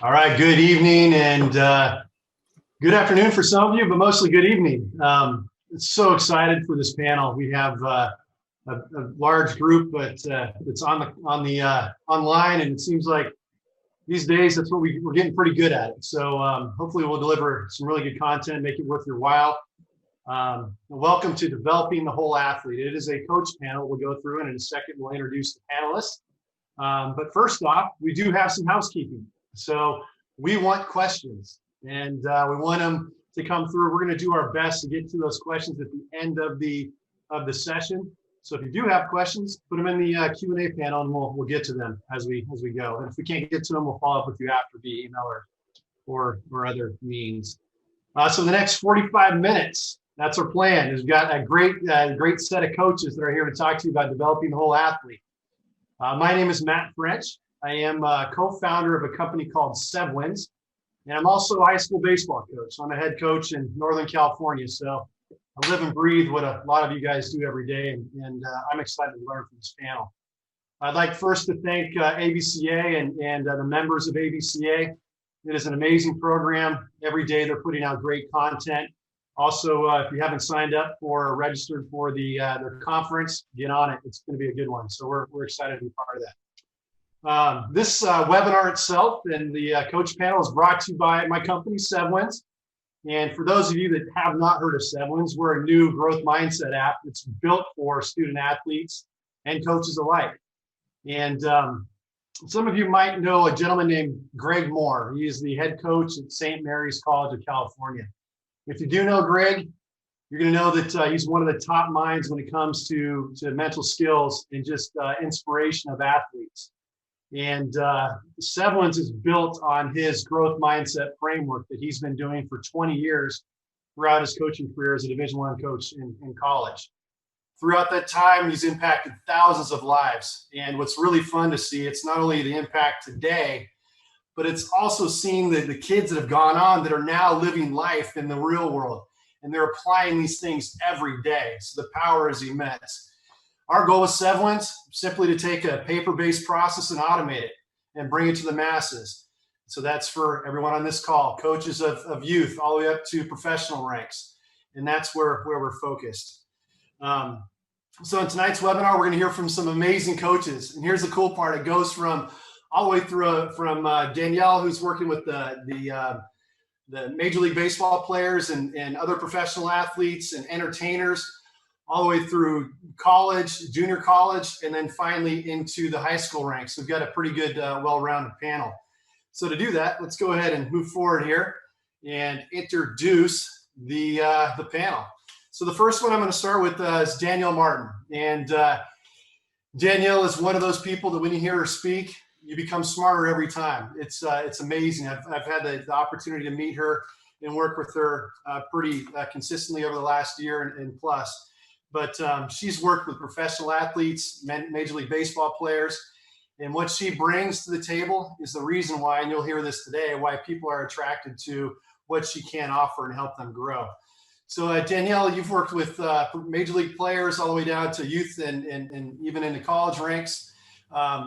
All right, good evening and good afternoon for some of you, but mostly good evening. So excited for this panel. We have a large group, but it's on the online, and it seems like these days that's what we're getting pretty good at it. So hopefully we'll deliver some really good content, make it worth your while. Welcome to Developing the Whole Athlete. It is a coach panel we'll go through, and in a second we'll introduce the panelists. But first off, we do have some housekeeping. So we want questions, and we want them to come through. We're going to do our best to get to those questions at the end of the session. So if you do have questions, put them in the Q&A panel, and we'll get to them as we go. And if we can't get to them, we'll follow up with you after via email or other means. So the next 45 minutes, that's our plan. We've got a great set of coaches that are here to talk to you about developing the whole athlete. My name is Matt French. I am a co-founder of a company called Sevwins, and I'm also a high school baseball coach. I'm a head coach in Northern California, so I live and breathe what a lot of you guys do every day, and I'm excited to learn from this panel. I'd like first to thank ABCA and the members of ABCA. It is an amazing program. Every day they're putting out great content. Also, if you haven't signed up or registered for their conference, get on it. It's going to be a good one. So we're excited to be part of that. This webinar itself and the coach panel is brought to you by my company, Sevwins. And for those of you that have not heard of Sevwins, we're a new growth mindset app that's built for student athletes and coaches alike. And some of you might know a gentleman named Greg Moore. He is the head coach at St. Mary's College of California. If you do know Greg, you're going to know that he's one of the top minds when it comes to mental skills and just inspiration of athletes. And Sevwins is built on his growth mindset framework that he's been doing for 20 years throughout his coaching career as a Division I coach in college. Throughout that time, he's impacted thousands of lives. And what's really fun to see, it's not only the impact today, but it's also seeing the kids that have gone on that are now living life in the real world. And they're applying these things every day. So the power is immense. Our goal with Sevwins simply to take a paper-based process and automate it and bring it to the masses. So that's for everyone on this call, coaches of youth, all the way up to professional ranks. And that's where we're focused. So in tonight's webinar, we're going to hear from some amazing coaches. And here's the cool part. It goes from all the way through from Danielle, who's working with the Major League Baseball players and other professional athletes and entertainers, all the way through college, junior college, and then finally into the high school ranks. So we've got a pretty good, well-rounded panel. So to do that, let's go ahead and move forward here and introduce the panel. So the first one I'm going to start with is Danielle Martin. And Danielle is one of those people that when you hear her speak, you become smarter every time. It's amazing. I've had the opportunity to meet her and work with her pretty consistently over the last year and plus. But she's worked with professional athletes, Major League Baseball players, and what she brings to the table is the reason why, and you'll hear this today, why people are attracted to what she can offer and help them grow. So Danielle, you've worked with Major League players all the way down to youth and even into college ranks.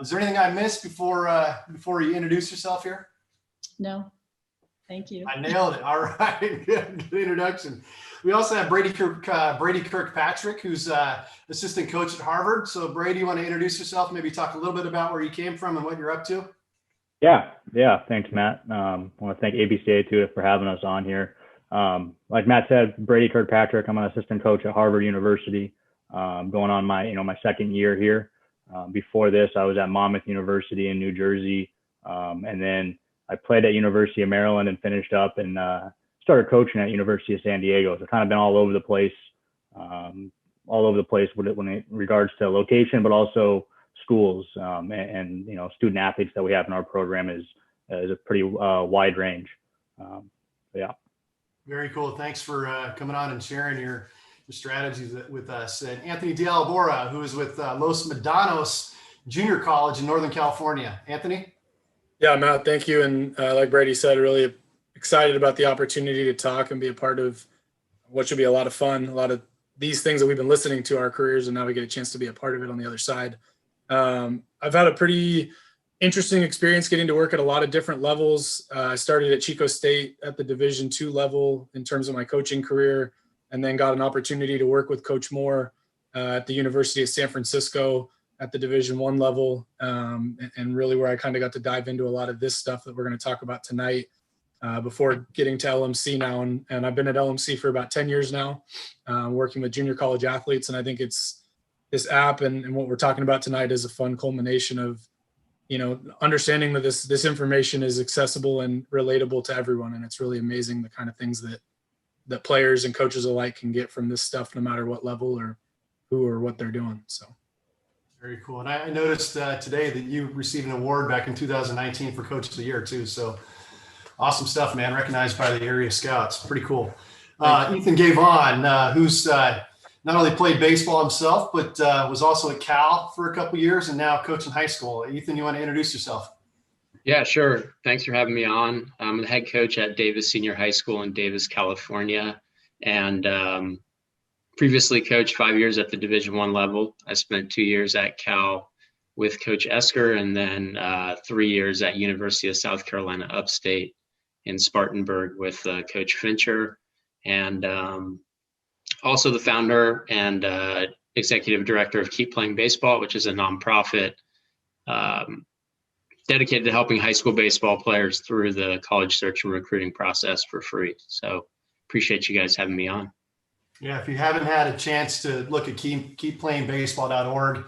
Is there anything I missed before you introduce yourself here? No, thank you. I nailed it. All right, good introduction. We also have Brady Kirkpatrick, who's assistant coach at Harvard. So Brady, you want to introduce yourself, maybe talk a little bit about where you came from and what you're up to? Yeah. Thanks, Matt. I want to thank ABCA too for having us on here. Like Matt said, Brady Kirkpatrick. I'm an assistant coach at Harvard University, going on my second year here. Before this, I was at Monmouth University in New Jersey, and then I played at University of Maryland and finished up and started coaching at University of San Diego. So I've kind of been all over the place when it regards to location, but also schools and student athletes that we have in our program is a pretty wide range. Yeah. Very cool. Thanks for coming on and sharing your strategies with us. And Anthony D'Albora, who is with Los Medanos Junior College in Northern California. Anthony? Yeah, Matt, thank you. And like Brady said, really excited about the opportunity to talk and be a part of what should be a lot of fun, a lot of these things that we've been listening to our careers, and now we get a chance to be a part of it on the other side. I've had a pretty interesting experience getting to work at a lot of different levels. I started at Chico State at the Division II level in terms of my coaching career, and then got an opportunity to work with Coach Moore at the University of San Francisco at the Division I level, and really where I kind of got to dive into a lot of this stuff that we're going to talk about tonight before getting to LMC now. And I've been at LMC for about 10 years now, working with junior college athletes. And I think it's this app and what we're talking about tonight is a fun culmination of, understanding that this information is accessible and relatable to everyone. And it's really amazing the kind of things that players and coaches alike can get from this stuff, no matter what level or who or what they're doing. So. Very cool. And I noticed today that you received an award back in 2019 for Coach of the Year too. So awesome stuff, man. Recognized by the area scouts. Pretty cool. Ethan Guevin, who's not only played baseball himself, but was also at Cal for a couple years and now coaching high school. Ethan, you want to introduce yourself? Yeah, sure. Thanks for having me on. I'm the head coach at Davis Senior High School in Davis, California, and previously coached 5 years at the Division I level. I spent 2 years at Cal with Coach Esker, and then 3 years at University of South Carolina Upstate in Spartanburg with Coach Fincher, and also the founder and executive director of Keep Playing Baseball, which is a nonprofit dedicated to helping high school baseball players through the college search and recruiting process for free. So appreciate you guys having me on. Yeah, if you haven't had a chance to look at keepplayingbaseball.org,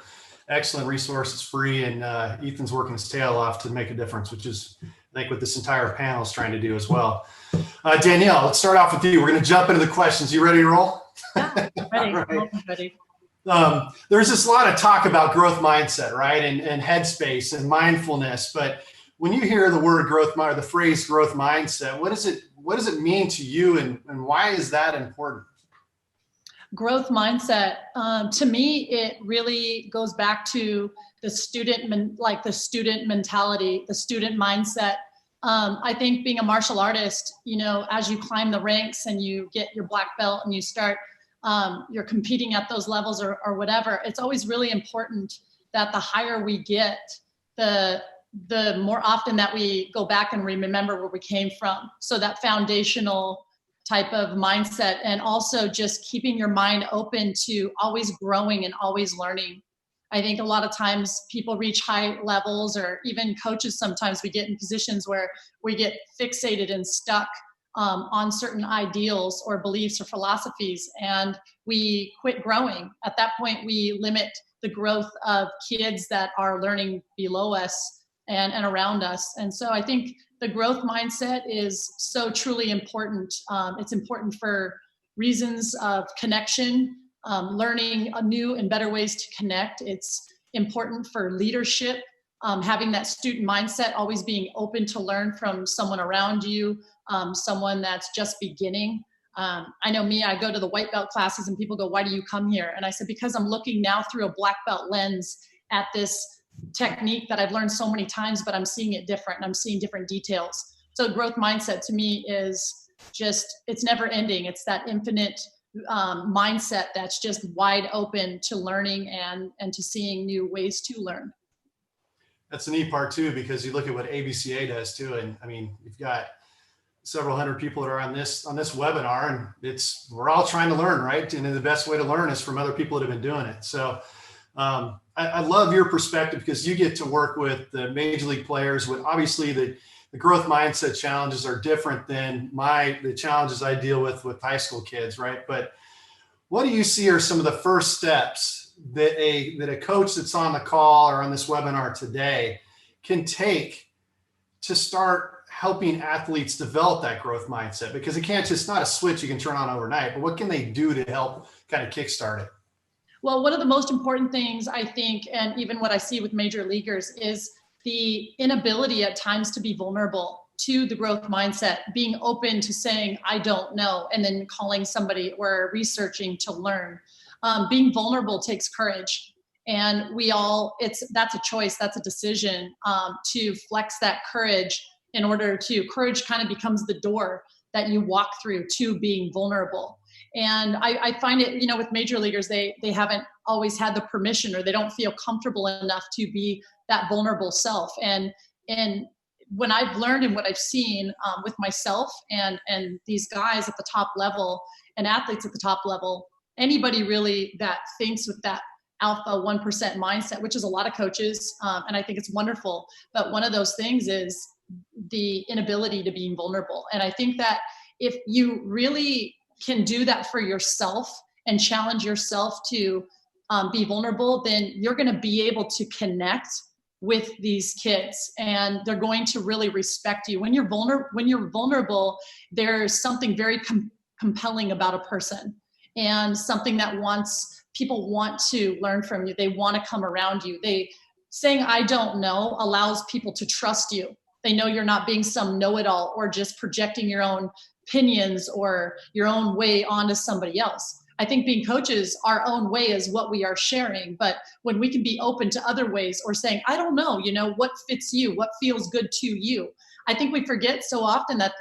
excellent resource. It's free, and Ethan's working his tail off to make a difference, which is, I think, what this entire panel is trying to do as well. Danielle, let's start off with you. We're going to jump into the questions. You ready to roll? Yeah, ready. Right. Ready. There's this lot of talk about growth mindset, right, and headspace and mindfulness. But when you hear the word growth or the phrase growth mindset, what does it mean to you, and why is that important? Growth mindset, to me, it really goes back to the student mentality, the student mindset. I think being a martial artist, as you climb the ranks and you get your black belt and you start, you're competing at those levels or whatever, it's always really important that the higher we get, the more often that we go back and remember where we came from. So that foundational type of mindset, and also just keeping your mind open to always growing and always learning. I think a lot of times people reach high levels, or even coaches, sometimes we get in positions where we get fixated and stuck on certain ideals or beliefs or philosophies, and we quit growing. At that point, we limit the growth of kids that are learning below us and around us. And so I think the growth mindset is so truly important. It's important for reasons of connection, learning new and better ways to connect. It's important for leadership, having that student mindset, always being open to learn from someone around you, someone that's just beginning. I know me, I go to the white belt classes and people go, "Why do you come here?" And I said, because I'm looking now through a black belt lens at this technique that I've learned so many times, but I'm seeing it different and I'm seeing different details. So growth mindset to me is just, it's never ending. It's that infinite mindset that's just wide open to learning and to seeing new ways to learn. That's the neat part too, because you look at what ABCA does too. And I mean, you've got several hundred people that are on this webinar, and we're all trying to learn, right? And the best way to learn is from other people that have been doing it. So I love your perspective, because you get to work with the major league players with, obviously, the growth mindset challenges are different than the challenges I deal with high school kids, right? But what do you see are some of the first steps that a coach that's on the call or on this webinar today can take to start helping athletes develop that growth mindset? Because it's not a switch you can turn on overnight, but what can they do to help kind of kickstart it? Well, one of the most important things, I think, and even what I see with major leaguers, is the inability at times to be vulnerable to the growth mindset, being open to saying, "I don't know," and then calling somebody or researching to learn. Being vulnerable takes courage. And that's a choice, that's a decision to flex that courage courage kind of becomes the door that you walk through to being vulnerable. And I find it, with major leaguers, they haven't always had the permission, or they don't feel comfortable enough to be that vulnerable self. And when I've learned and what I've seen with myself and these guys at the top level and athletes at the top level, anybody really that thinks with that alpha 1% mindset, which is a lot of coaches, and I think it's wonderful. But one of those things is the inability to be vulnerable. And I think that if you really can do that for yourself and challenge yourself to be vulnerable, then you're going to be able to connect with these kids, and they're going to really respect you. When you're vulnerable, there's something very compelling about a person, and something that people want to learn from you. They want to come around you. Saying I don't know allows people to trust you. They know you're not being some know-it-all or just projecting your own opinions or your own way onto somebody else. I think being coaches, our own way is what we are sharing. But when we can be open to other ways or saying, I don't know, what fits you, what feels good to you. I think we forget so often that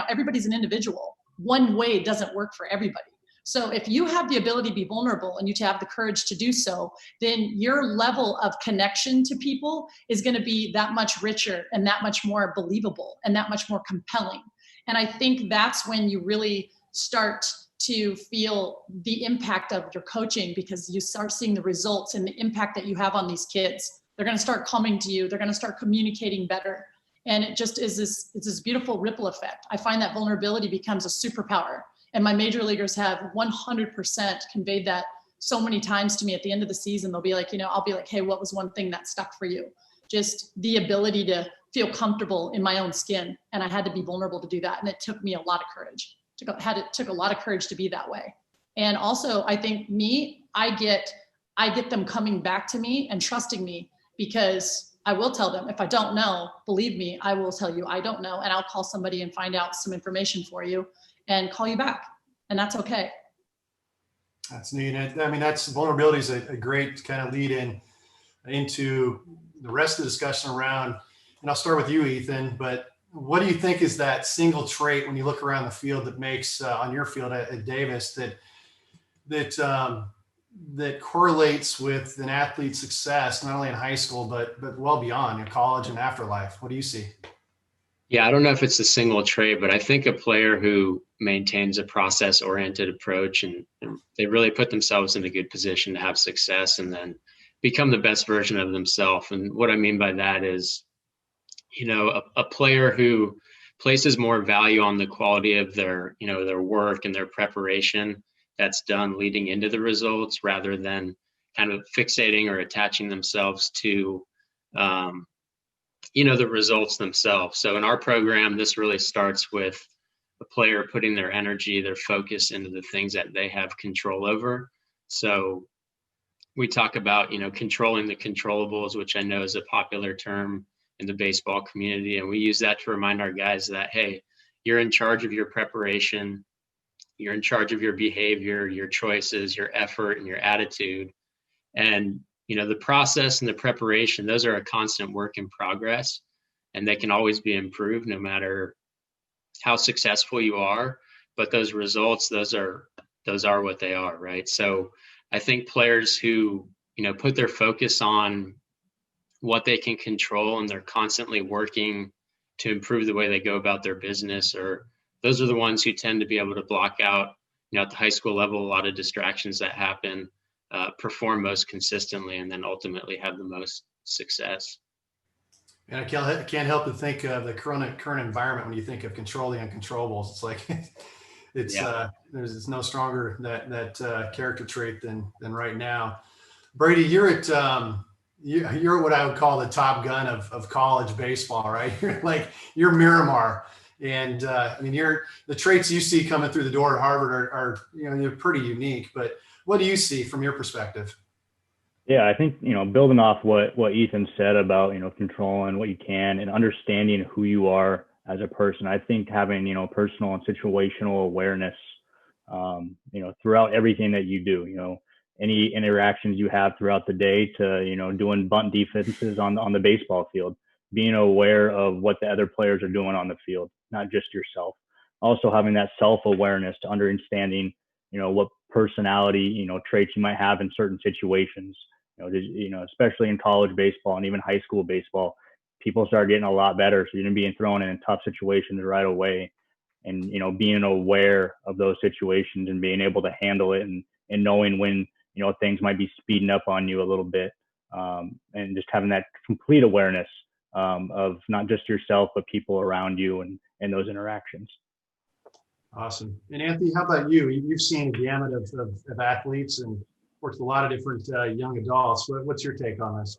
everybody's an individual. One way doesn't work for everybody. So if you have the ability to be vulnerable and you to have the courage to do so, then your level of connection to people is going to be that much richer and that much more believable and that much more compelling. And I think that's when you really start to feel the impact of your coaching, because you start seeing the results and the impact that you have on these kids. They're going to start coming to you. They're going to start communicating better. And it just is this beautiful ripple effect. I find that vulnerability becomes a superpower. And my major leaguers have 100% conveyed that so many times to me. At the end of the season, they'll be like, I'll be like, hey, what was one thing that stuck for you? Just the ability to feel comfortable in my own skin. And I had to be vulnerable to do that. And it took me a lot of courage. It took a lot of courage to be that way. And also, I think I get them coming back to me and trusting me, because I will tell them, if I don't know, believe me, I will tell you I don't know. And I'll call somebody and find out some information for you and call you back. And that's okay. That's neat. Vulnerability is a great kind of lead into the rest of the discussion around, and I'll start with you, Ethan, but what do you think is that single trait when you look around the field that makes on your field at Davis that correlates with an athlete's success, not only in high school, but well beyond in college and afterlife? What do you see? Yeah, I don't know if it's a single trait, but I think a player who maintains a process-oriented approach and they really put themselves in a good position to have success and then become the best version of themselves. And what I mean by that is, a player who places more value on the quality of their work and their preparation that's done leading into the results, rather than kind of fixating or attaching themselves to the results themselves. So in our program, this really starts with a player putting their energy, their focus into the things that they have control over. So we talk about, controlling the controllables, which I know is a popular term in the baseball community. And we use that to remind our guys that, hey, you're in charge of your preparation, you're in charge of your behavior, your choices, your effort, and your attitude. And the process and the preparation, those are a constant work in progress, and they can always be improved no matter how successful you are. But those results, those are what they are, right? So I think players who, put their focus on what they can control and they're constantly working to improve the way they go about their business, or those are the ones who tend to be able to block out, at the high school level, a lot of distractions that happen, perform most consistently, and then ultimately have the most success. And I can't help but think of the current environment when you think of control the uncontrollables. It's like there's no stronger that character trait than right now. Brady, you're at you're what I would call the Top Gun of college baseball, right? You're Miramar, and the traits you see coming through the door at Harvard are they're pretty unique. But what do you see from your perspective? Yeah, I think, building off what Ethan said about, controlling what you can and understanding who you are as a person, I think having, personal and situational awareness, throughout everything that you do, any interactions you have throughout the day to, doing bunt defenses on the baseball field, being aware of what the other players are doing on the field, not just yourself. Also having that self-awareness to understanding, what personality, traits you might have in certain situations. Especially in college baseball and even high school baseball, people start getting a lot better. So you're being thrown in tough situations right away, and being aware of those situations and being able to handle it, and knowing when things might be speeding up on you a little bit, and just having that complete awareness of not just yourself but people around you and those interactions. Awesome. And Anthony, how about you? You've seen a gamut of athletes and worked with a lot of different young adults. What's your take on this?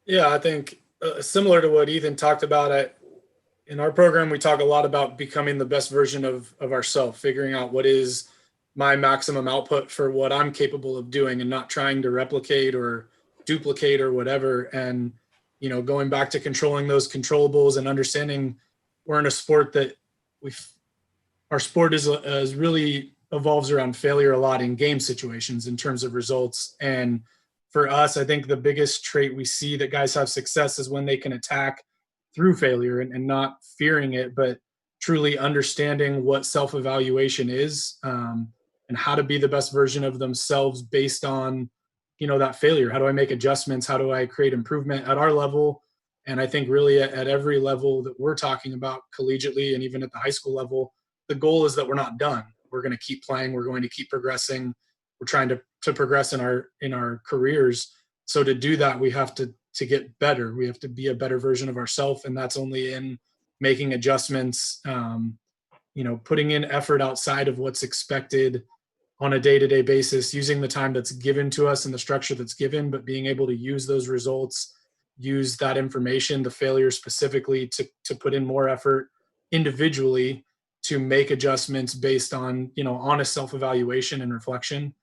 Yeah, I think similar to what Ethan talked about, in our program, we talk a lot about becoming the best version of ourselves, figuring out what is my maximum output for what I'm capable of doing, and not trying to replicate or duplicate or whatever. And, going back to controlling those controllables and understanding we're in a sport that our sport is really evolves around failure a lot in game situations in terms of results. And for us, I think the biggest trait we see that guys have success is when they can attack through failure and not fearing it, but truly understanding what self-evaluation is, and how to be the best version of themselves based on, that failure. How do I make adjustments? How do I create improvement at our level? And I think really at every level that we're talking about collegiately and even at the high school level, the goal is that we're not done. We're going to keep playing. We're going to keep progressing. We're trying to progress in our careers. So to do that, we have to get better. We have to be a better version of ourselves. And that's only in making adjustments, putting in effort outside of what's expected on a day-to-day basis, using the time that's given to us and the structure that's given, but being able to use those results, use that information, the failure specifically, to put in more effort individually to make adjustments based on, honest self-evaluation and reflection,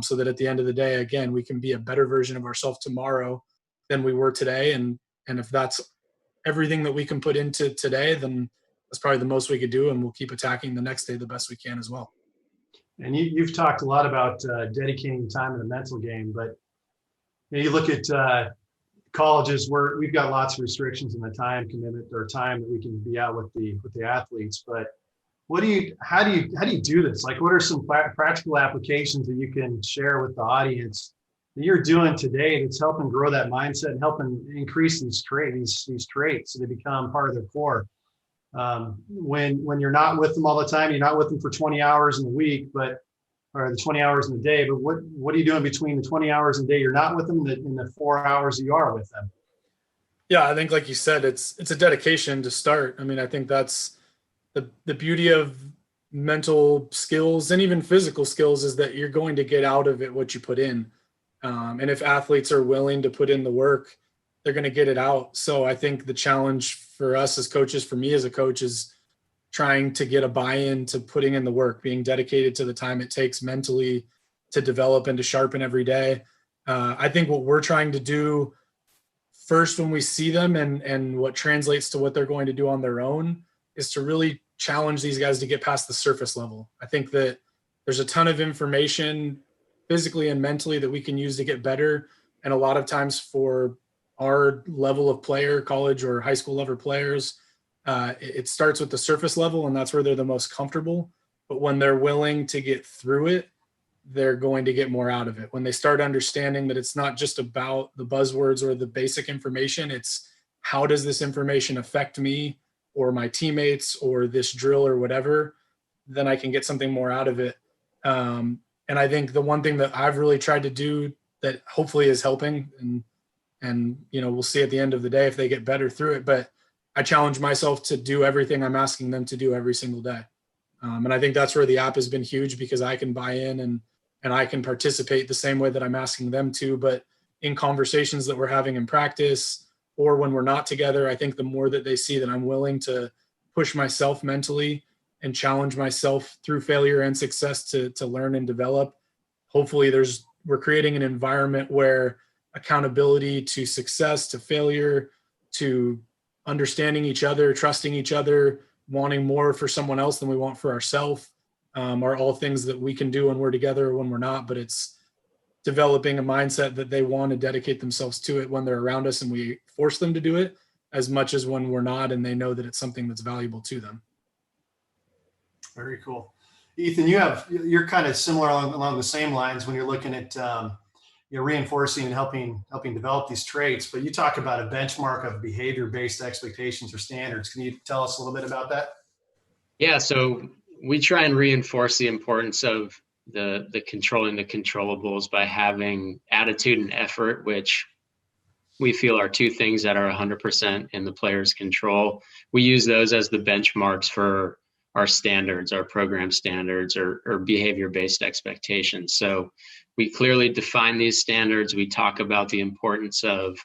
so that at the end of the day, again, we can be a better version of ourselves tomorrow than we were today. And if that's everything that we can put into today, then that's probably the most we could do, and we'll keep attacking the next day the best we can as well. And you've talked a lot about dedicating time in the mental game, but you look at colleges where we've got lots of restrictions in the time commitment or time that we can be out with the athletes. But how do you do this? Like, what are some practical applications that you can share with the audience that you're doing today that's helping grow that mindset and helping increase these traits so they become part of their core? When you're not with them all the time, you're not with them for 20 hours in the week, or the 20 hours in the day, but what are you doing between the 20 hours in the day you're not with them in the 4 hours that you are with them? Yeah, I think like you said, it's a dedication to start. I mean, I think that's the beauty of mental skills and even physical skills, is that you're going to get out of it what you put in. And if athletes are willing to put in the work, they're going to get it out. So I think the challenge for us as coaches, for me as a coach, is trying to get a buy-in to putting in the work, being dedicated to the time it takes mentally to develop and to sharpen every day. I think what we're trying to do first when we see them and what translates to what they're going to do on their own is to really challenge these guys to get past the surface level. I think that there's a ton of information physically and mentally that we can use to get better. And a lot of times for our level of player, college or high school level players, it starts with the surface level, and that's where they're the most comfortable. But when they're willing to get through it, they're going to get more out of it. When they start understanding that it's not just about the buzzwords or the basic information, it's how does this information affect me or my teammates or this drill or whatever, then I can get something more out of it. And I think the one thing that I've really tried to do that hopefully is helping, and we'll see at the end of the day if they get better through it, but I challenge myself to do everything I'm asking them to do every single day. And I think that's where the app has been huge, because I can buy in and I can participate the same way that I'm asking them to. But in conversations that we're having in practice or when we're not together, I think the more that they see that I'm willing to push myself mentally and challenge myself through failure and success to learn and develop, hopefully we're creating an environment where accountability to success, to failure, to understanding each other, trusting each other, wanting more for someone else than we want for ourselves, are all things that we can do when we're together or when we're not. But it's developing a mindset that they want to dedicate themselves to it when they're around us and we force them to do it, as much as when we're not and they know that it's something that's valuable to them. Very cool. Ethan, you're kind of similar along the same lines when you're looking at reinforcing and helping develop these traits. But you talk about a benchmark of behavior-based expectations or standards. Can you tell us a little bit about that? Yeah, so we try and reinforce the importance of the controlling the controllables by having attitude and effort, which we feel are two things that are 100% in the player's control. We use those as the benchmarks for our standards, our program standards, or behavior-based expectations. So we clearly define these standards. We talk about the importance of,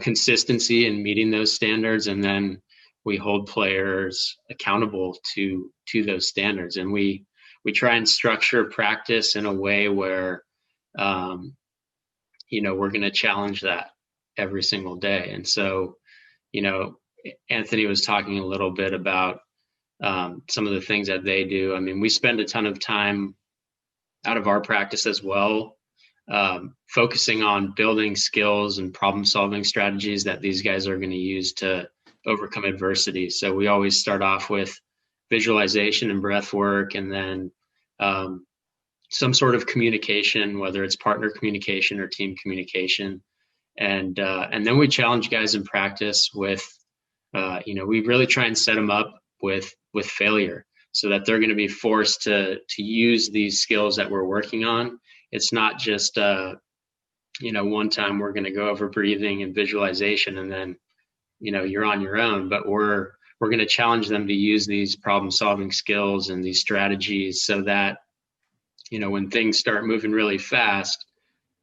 consistency in meeting those standards, and then we hold players accountable to those standards. And we try and structure practice in a way where, we're going to challenge that every single day. And so, Anthony was talking a little bit about some of the things that they do. I mean, we spend a ton of time out of our practice as well, focusing on building skills and problem-solving strategies that these guys are going to use to overcome adversity. So we always start off with visualization and breath work, and then some sort of communication, whether it's partner communication or team communication. And then we challenge guys in practice with, we really try and set them up with failure so that they're going to be forced to use these skills that we're working on. It's not just, one time we're going to go over breathing and visualization and then, you're on your own, but we're going to challenge them to use these problem solving skills and these strategies so that, when things start moving really fast,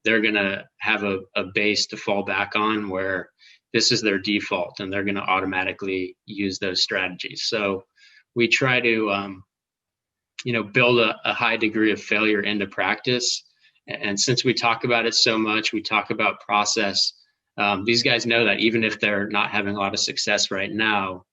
they're going to have a base to fall back on where this is their default and they're going to automatically use those strategies. So we try to, build a high degree of failure into practice. And since we talk about it so much, we talk about process. These guys know that even if they're not having a lot of success right now,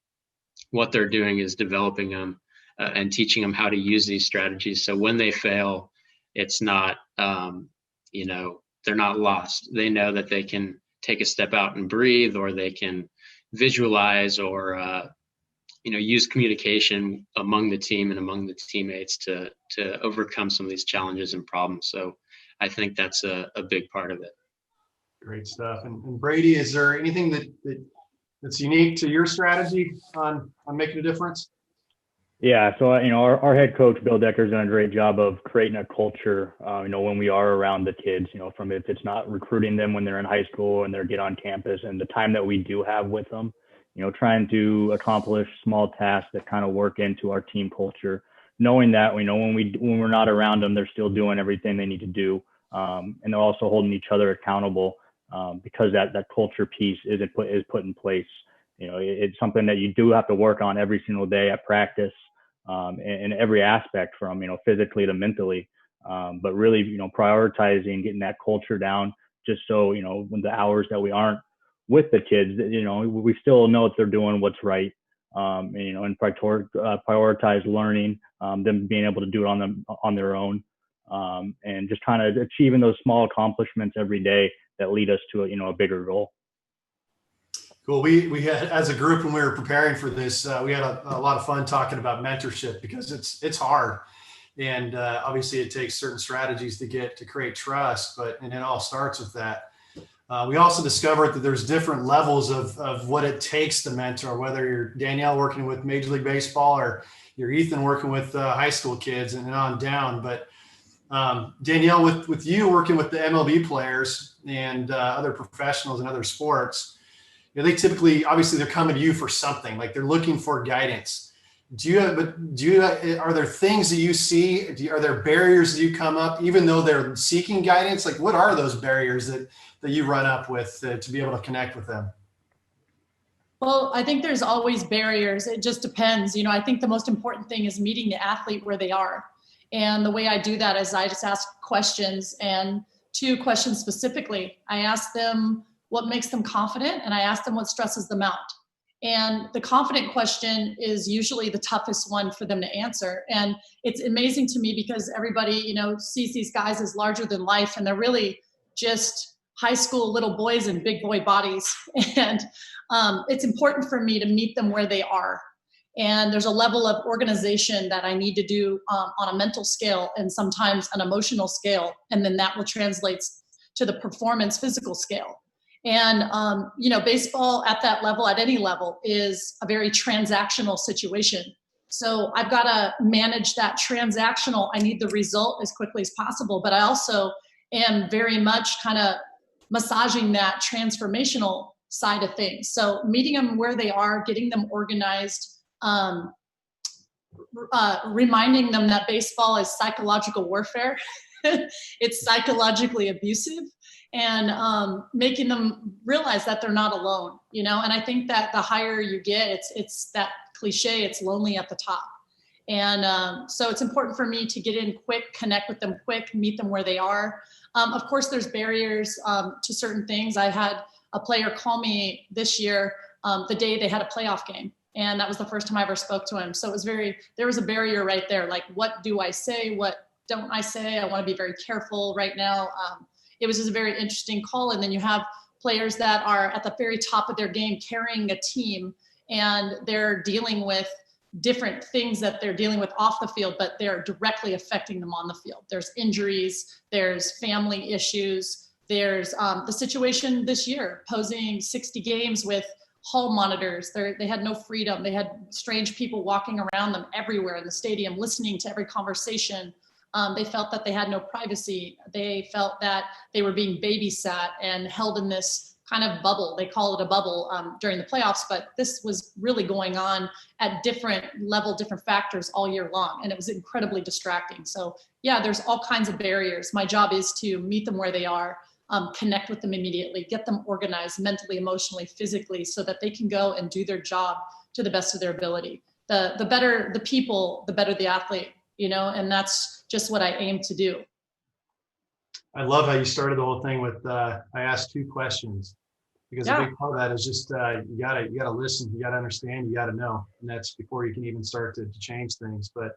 what they're doing is developing them and teaching them how to use these strategies. So when they fail, it's not, they're not lost. They know that they can take a step out and breathe, or they can visualize, or, use communication among the team and among the teammates to overcome some of these challenges and problems. So I think that's a big part of it. Great stuff. And Brady, is there anything that's unique to your strategy on making a difference? Yeah, so our head coach Bill Decker's done a great job of creating a culture. When we are around the kids, from if it's not recruiting them when they're in high school and they get on campus, and the time that we do have with them, trying to accomplish small tasks that kind of work into our team culture, knowing that when we're not around them, they're still doing everything they need to do, and they're also holding each other accountable because that culture piece is put in place. It's something that you do have to work on every single day at practice. In every aspect, from physically to mentally, but really prioritizing getting that culture down, just so when the hours that we aren't with the kids, we still know that they're doing what's right, and prioritize learning, them being able to do it on their own, and just trying to achieving those small accomplishments every day that lead us to a bigger goal. Cool. We had, as a group, when we were preparing for this, we had a lot of fun talking about mentorship, because it's hard, and obviously it takes certain strategies to create trust, and it all starts with that. We also discovered that there's different levels of what it takes to mentor, whether you're Danielle working with Major League Baseball or you're Ethan working with high school kids and on down. But Danielle, with you working with the MLB players and other professionals in other sports, they typically, obviously, they're coming to you for something, like they're looking for guidance. Are there things that you see? Are there barriers that you come up, even though they're seeking guidance? Like, what are those barriers that you run up with to be able to connect with them? Well, I think there's always barriers. It just depends. I think the most important thing is meeting the athlete where they are. And the way I do that is I just ask questions, and 2 questions specifically. I ask them what makes them confident, and I ask them what stresses them out. And the confident question is usually the toughest one for them to answer. And it's amazing to me because everybody, sees these guys as larger than life, and they're really just high school little boys in big boy bodies. And it's important for me to meet them where they are. And there's a level of organization that I need to do on a mental scale and sometimes an emotional scale. And then that will translate to the performance physical scale. And, baseball at that level, at any level, is a very transactional situation. So I've got to manage that transactional. I need the result as quickly as possible, but I also am very much kind of massaging that transformational side of things. So meeting them where they are, getting them organized, reminding them that baseball is psychological warfare. It's psychologically abusive, and making them realize that they're not alone, and I think that the higher you get, it's that cliche, it's lonely at the top. And so it's important for me to get in quick, connect with them quick, meet them where they are. Of course, there's barriers to certain things. I had a player call me this year the day they had a playoff game. And that was the first time I ever spoke to him. So it was there was a barrier right there. Like, what do I say? What don't I say? I want to be very careful right now. It was just a very interesting call. And then you have players that are at the very top of their game carrying a team, and they're dealing with different things that they're dealing with off the field, but they're directly affecting them on the field. There's injuries, there's family issues, there's the situation this year, posing 60 games with hall monitors. They had no freedom. They had strange people walking around them everywhere in the stadium, listening to every conversation. They felt that they had no privacy. They felt that they were being babysat and held in this kind of bubble. They call it a bubble during the playoffs, but this was really going on at different factors all year long. And it was incredibly distracting. So yeah, there's all kinds of barriers. My job is to meet them where they are, connect with them immediately, get them organized mentally, emotionally, physically, so that they can go and do their job to the best of their ability. The better the people, the better the athlete, and that's just what I aim to do. I love how you started the whole thing with, I asked 2 questions, because a big part of that is just, you gotta listen, you gotta understand, you gotta know. And that's before you can even start to change things. But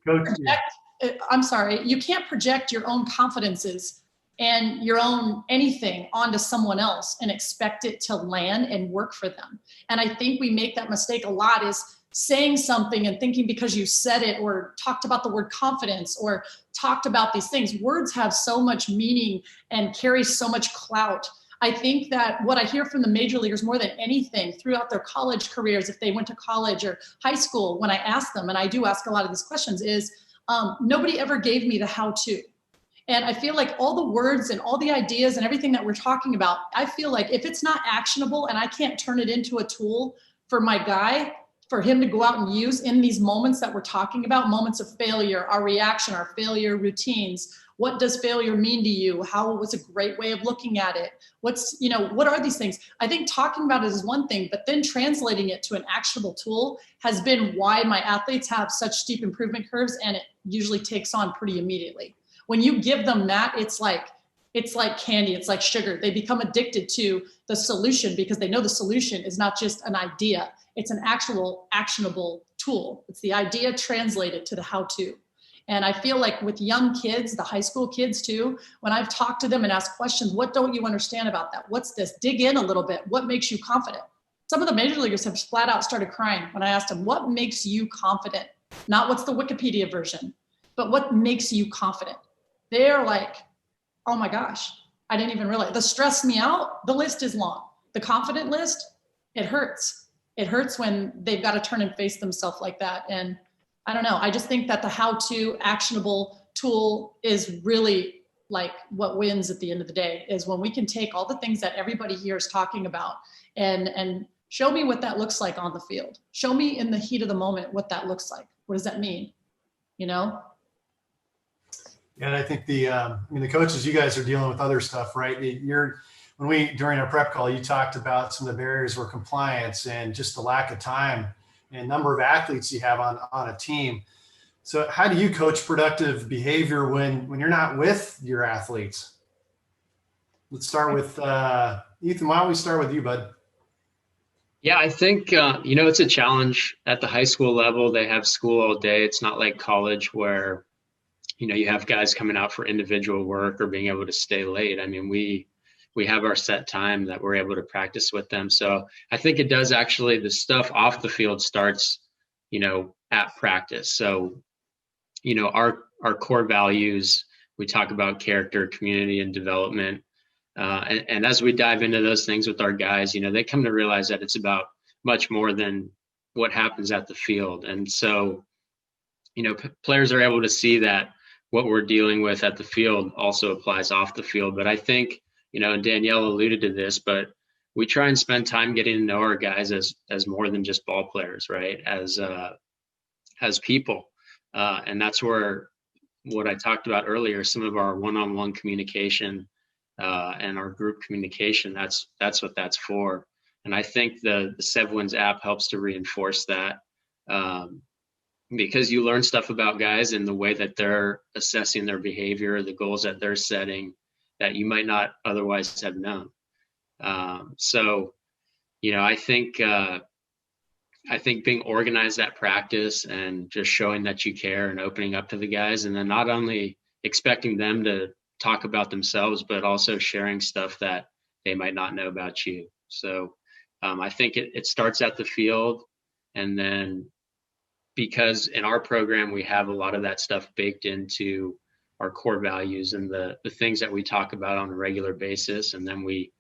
Coach, I'm sorry, you can't project your own confidences and your own anything onto someone else and expect it to land and work for them. And I think we make that mistake a lot, is saying something and thinking because you said it or talked about the word confidence or talked about these things. Words have so much meaning and carry so much clout. I think that what I hear from the major leaguers more than anything throughout their college careers, if they went to college or high school, when I ask them, and I do ask a lot of these questions, is nobody ever gave me the how-to. And I feel like all the words and all the ideas and everything that we're talking about, I feel like if it's not actionable and I can't turn it into a tool for my guy, for him to go out and use in these moments that we're talking about, moments of failure, our reaction, our failure routines. What does failure mean to you? How was a great way of looking at it? What are these things? I think talking about it is one thing, but then translating it to an actionable tool has been why my athletes have such steep improvement curves, and it usually takes on pretty immediately. When you give them that, it's like candy, it's like sugar. They become addicted to the solution because they know the solution is not just an idea, it's an actual actionable tool. It's the idea translated to the how-to. And I feel like with young kids, the high school kids too, when I've talked to them and asked questions, what don't you understand about that? What's this? Dig in a little bit. What makes you confident? Some of the major leaguers have flat out started crying when I asked them, what makes you confident? Not what's the Wikipedia version, but what makes you confident? They're like, oh my gosh, I didn't even realize. The stress me out, the list is long. The confident list, it hurts. It hurts when they've got to turn and face themselves like that. And I don't know, I just think that the how-to actionable tool is really like what wins at the end of the day, is when we can take all the things that everybody here is talking about and show me what that looks like on the field. Show me in the heat of the moment what that looks like. What does that mean? Yeah, and I think the coaches, you guys are dealing with other stuff, right? During our prep call, you talked about some of the barriers were compliance and just the lack of time and number of athletes you have on a team. So how do you coach productive behavior when you're not with your athletes? Let's start with Ethan. Why don't we start with you, bud? Yeah, I think, it's a challenge at the high school level. They have school all day. It's not like college where, you have guys coming out for individual work or being able to stay late. I mean, we we have our set time that we're able to practice with them. So I think it does actually, the stuff off the field starts, at practice. So, our core values, we talk about character, community, and development. And as we dive into those things with our guys, they come to realize that it's about much more than what happens at the field. And so, players are able to see that what we're dealing with at the field also applies off the field. But I think, and Danielle alluded to this, but we try and spend time getting to know our guys as more than just ball players, right? As people. And that's where what I talked about earlier, some of our one-on-one communication and our group communication, that's what that's for. And I think the Sevwins app helps to reinforce that, because you learn stuff about guys in the way that they're assessing their behavior, the goals that they're setting that you might not otherwise have known. So, I think being organized at practice and just showing that you care and opening up to the guys, and then not only expecting them to talk about themselves, but also sharing stuff that they might not know about you. So I think it starts at the field, and then because in our program, we have a lot of that stuff baked into our core values and the things that we talk about on a regular basis. And then we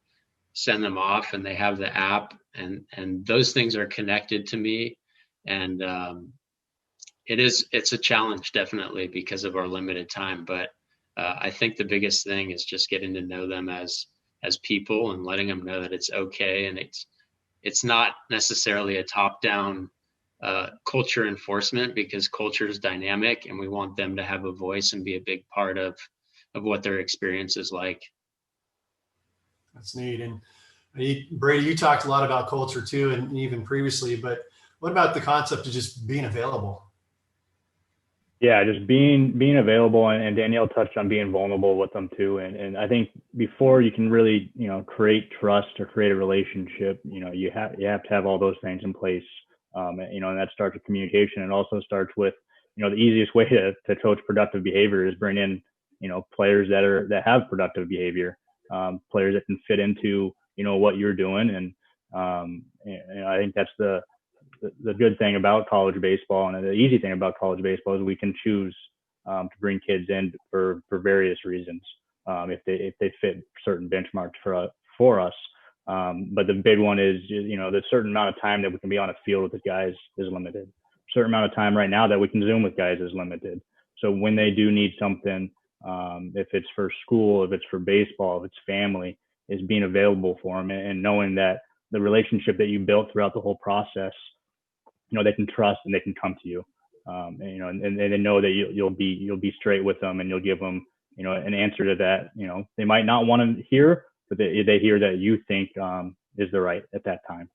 send them off and they have the app, and those things are connected to me. And it's a challenge, definitely, because of our limited time. But I think the biggest thing is just getting to know them as people and letting them know that it's okay. And it's not necessarily a top-down culture enforcement, because culture is dynamic and we want them to have a voice and be a big part of what their experience is like. That's neat. And Brady, you talked a lot about culture too, and even previously, but what about the concept of just being available? Yeah, just being available, and Danielle touched on being vulnerable with them too. And I think before you can really, create trust or create a relationship, you have to have all those things in place. And that starts with communication. It also starts with, the easiest way to coach productive behavior is bring in, players that have productive behavior, players that can fit into, what you're doing. And I think that's the good thing about college baseball, and the easy thing about college baseball is we can choose to bring kids in for various reasons, if they fit certain benchmarks for us. But the big one is, the certain amount of time that we can be on a field with the guys is limited. Certain amount of time right now that we can Zoom with guys is limited. So when they do need something, if it's for school, if it's for baseball, if it's family, is being available for them, and knowing that the relationship that you built throughout the whole process, they can trust and they can come to you, and they know that you'll be straight with them, and you'll give them, an answer to that, they might not want to hear, but they hear that you think is the right at that time,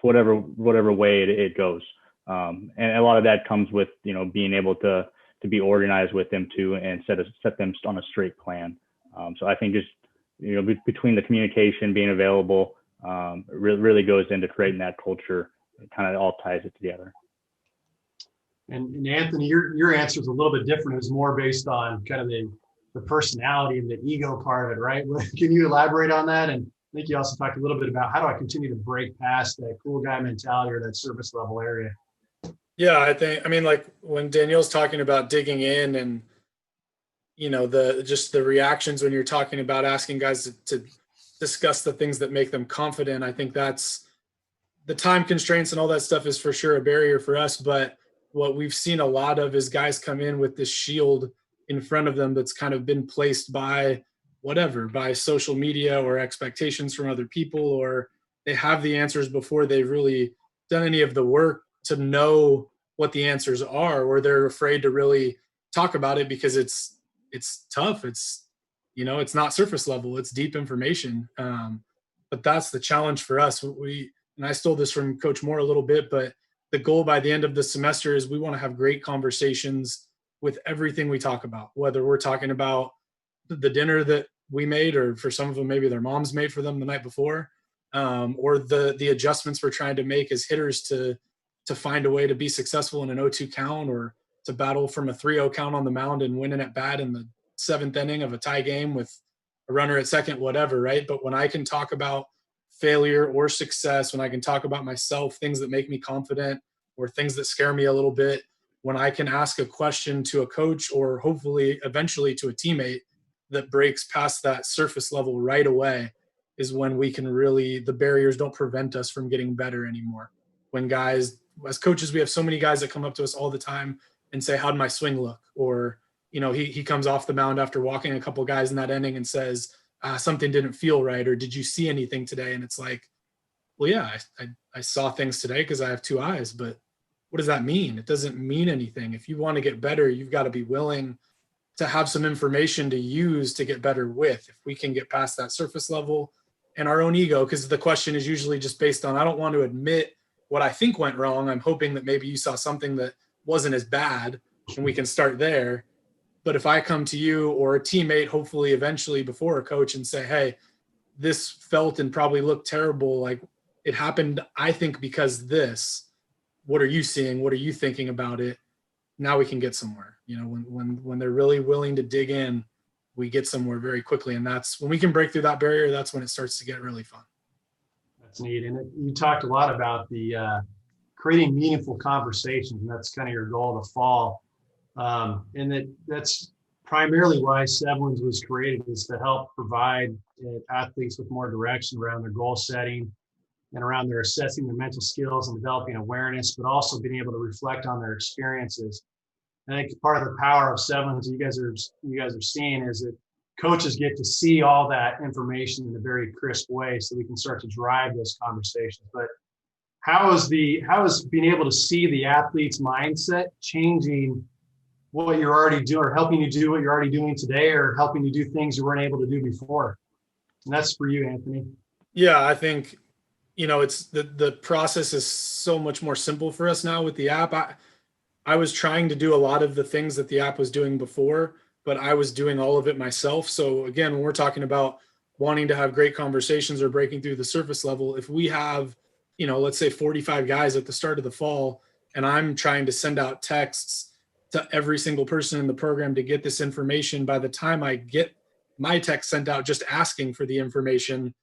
for whatever way it goes. And a lot of that comes with, being able to be organized with them too, and set them on a straight plan. So I think just, between the communication, being available, really goes into creating that culture. It kind of all ties it together. And Anthony, your answer is a little bit different. It was more based on kind of the personality and the ego part of it, right? Can you elaborate on that? And I think you also talked a little bit about how do I continue to break past that cool guy mentality or that service level area? Yeah, I mean, like when Danielle's talking about digging in and, the reactions when you're talking about asking guys to discuss the things that make them confident, I think that's the time constraints and all that stuff is for sure a barrier for us. But what we've seen a lot of is guys come in with this shield in front of them that's kind of been placed by social media or expectations from other people, or they have the answers before they've really done any of the work to know what the answers are, or they're afraid to really talk about it because it's tough. It's, it's not surface level, it's deep information. But that's the challenge for us. And I stole this from Coach Moore a little bit, but the goal by the end of the semester is we want to have great conversations with everything we talk about, whether we're talking about the dinner that we made, or for some of them, maybe their moms made for them the night before, or the adjustments we're trying to make as hitters to find a way to be successful in an 0-2 count, or to battle from a 3-0 count on the mound and win an at bat in the 7th inning of a tie game with a runner at second, whatever, right? But when I can talk about failure or success, when I can talk about myself, things that make me confident or things that scare me a little bit, when I can ask a question to a coach or hopefully eventually to a teammate that breaks past that surface level right away, is when we can really, the barriers don't prevent us from getting better anymore. When guys, as coaches, we have so many guys that come up to us all the time and say, how'd my swing look? Or, he comes off the mound after walking a couple guys in that inning and says, something didn't feel right, or did you see anything today? And it's like, well, yeah, I saw things today because I have two eyes, but what does that mean? It doesn't mean anything. If you want to get better, you've got to be willing to have some information to use to get better with. If we can get past that surface level and our own ego, because the question is usually just based on, I don't want to admit what I think went wrong. I'm hoping that maybe you saw something that wasn't as bad and we can start there. But if I come to you or a teammate, hopefully eventually before a coach, and say, hey, this felt and probably looked terrible, like it happened, I think, because this, what are you seeing? What are you thinking about it? Now we can get somewhere. When they're really willing to dig in, we get somewhere very quickly. And that's when we can break through that barrier. That's when it starts to get really fun. That's neat. And you talked a lot about the creating meaningful conversations, and that's kind of your goal of the fall. And that's primarily why Sevwins was created, is to help provide athletes with more direction around their goal setting and around their assessing their mental skills and developing awareness, but also being able to reflect on their experiences. I think part of the power of Sevwins you guys are seeing is that coaches get to see all that information in a very crisp way, so we can start to drive those conversations. But how is being able to see the athlete's mindset changing what you're already doing, or helping you do what you're already doing today, or helping you do things you weren't able to do before? And that's for you, Anthony. Yeah, I think, it's the process is so much more simple for us now with the app. I was trying to do a lot of the things that the app was doing before, but I was doing all of it myself. So again, when we're talking about wanting to have great conversations or breaking through the surface level, if we have, let's say 45 guys at the start of the fall, and I'm trying to send out texts to every single person in the program to get this information, by the time I get my text sent out just asking for the information,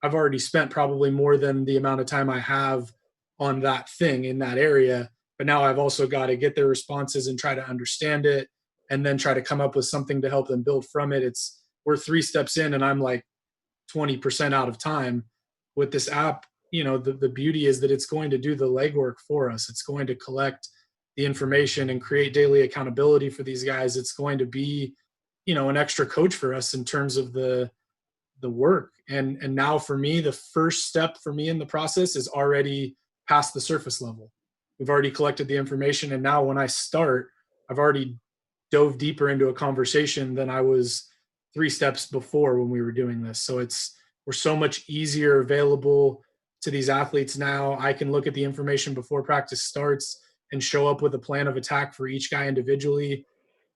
I've already spent probably more than the amount of time I have on that thing in that area. But now I've also got to get their responses and try to understand it, and then try to come up with something to help them build from it. We're 3 steps in and I'm like 20% out of time. With this app, the beauty is that it's going to do the legwork for us. It's going to collect the information and create daily accountability for these guys. It's going to be, an extra coach for us in terms of the work. And now for me, the first step for me in the process is already past the surface level. We've already collected the information. And now when I start, I've already dove deeper into a conversation than I was 3 steps before when we were doing this. So we're so much easier available to these athletes now. I can look at the information before practice starts and show up with a plan of attack for each guy individually,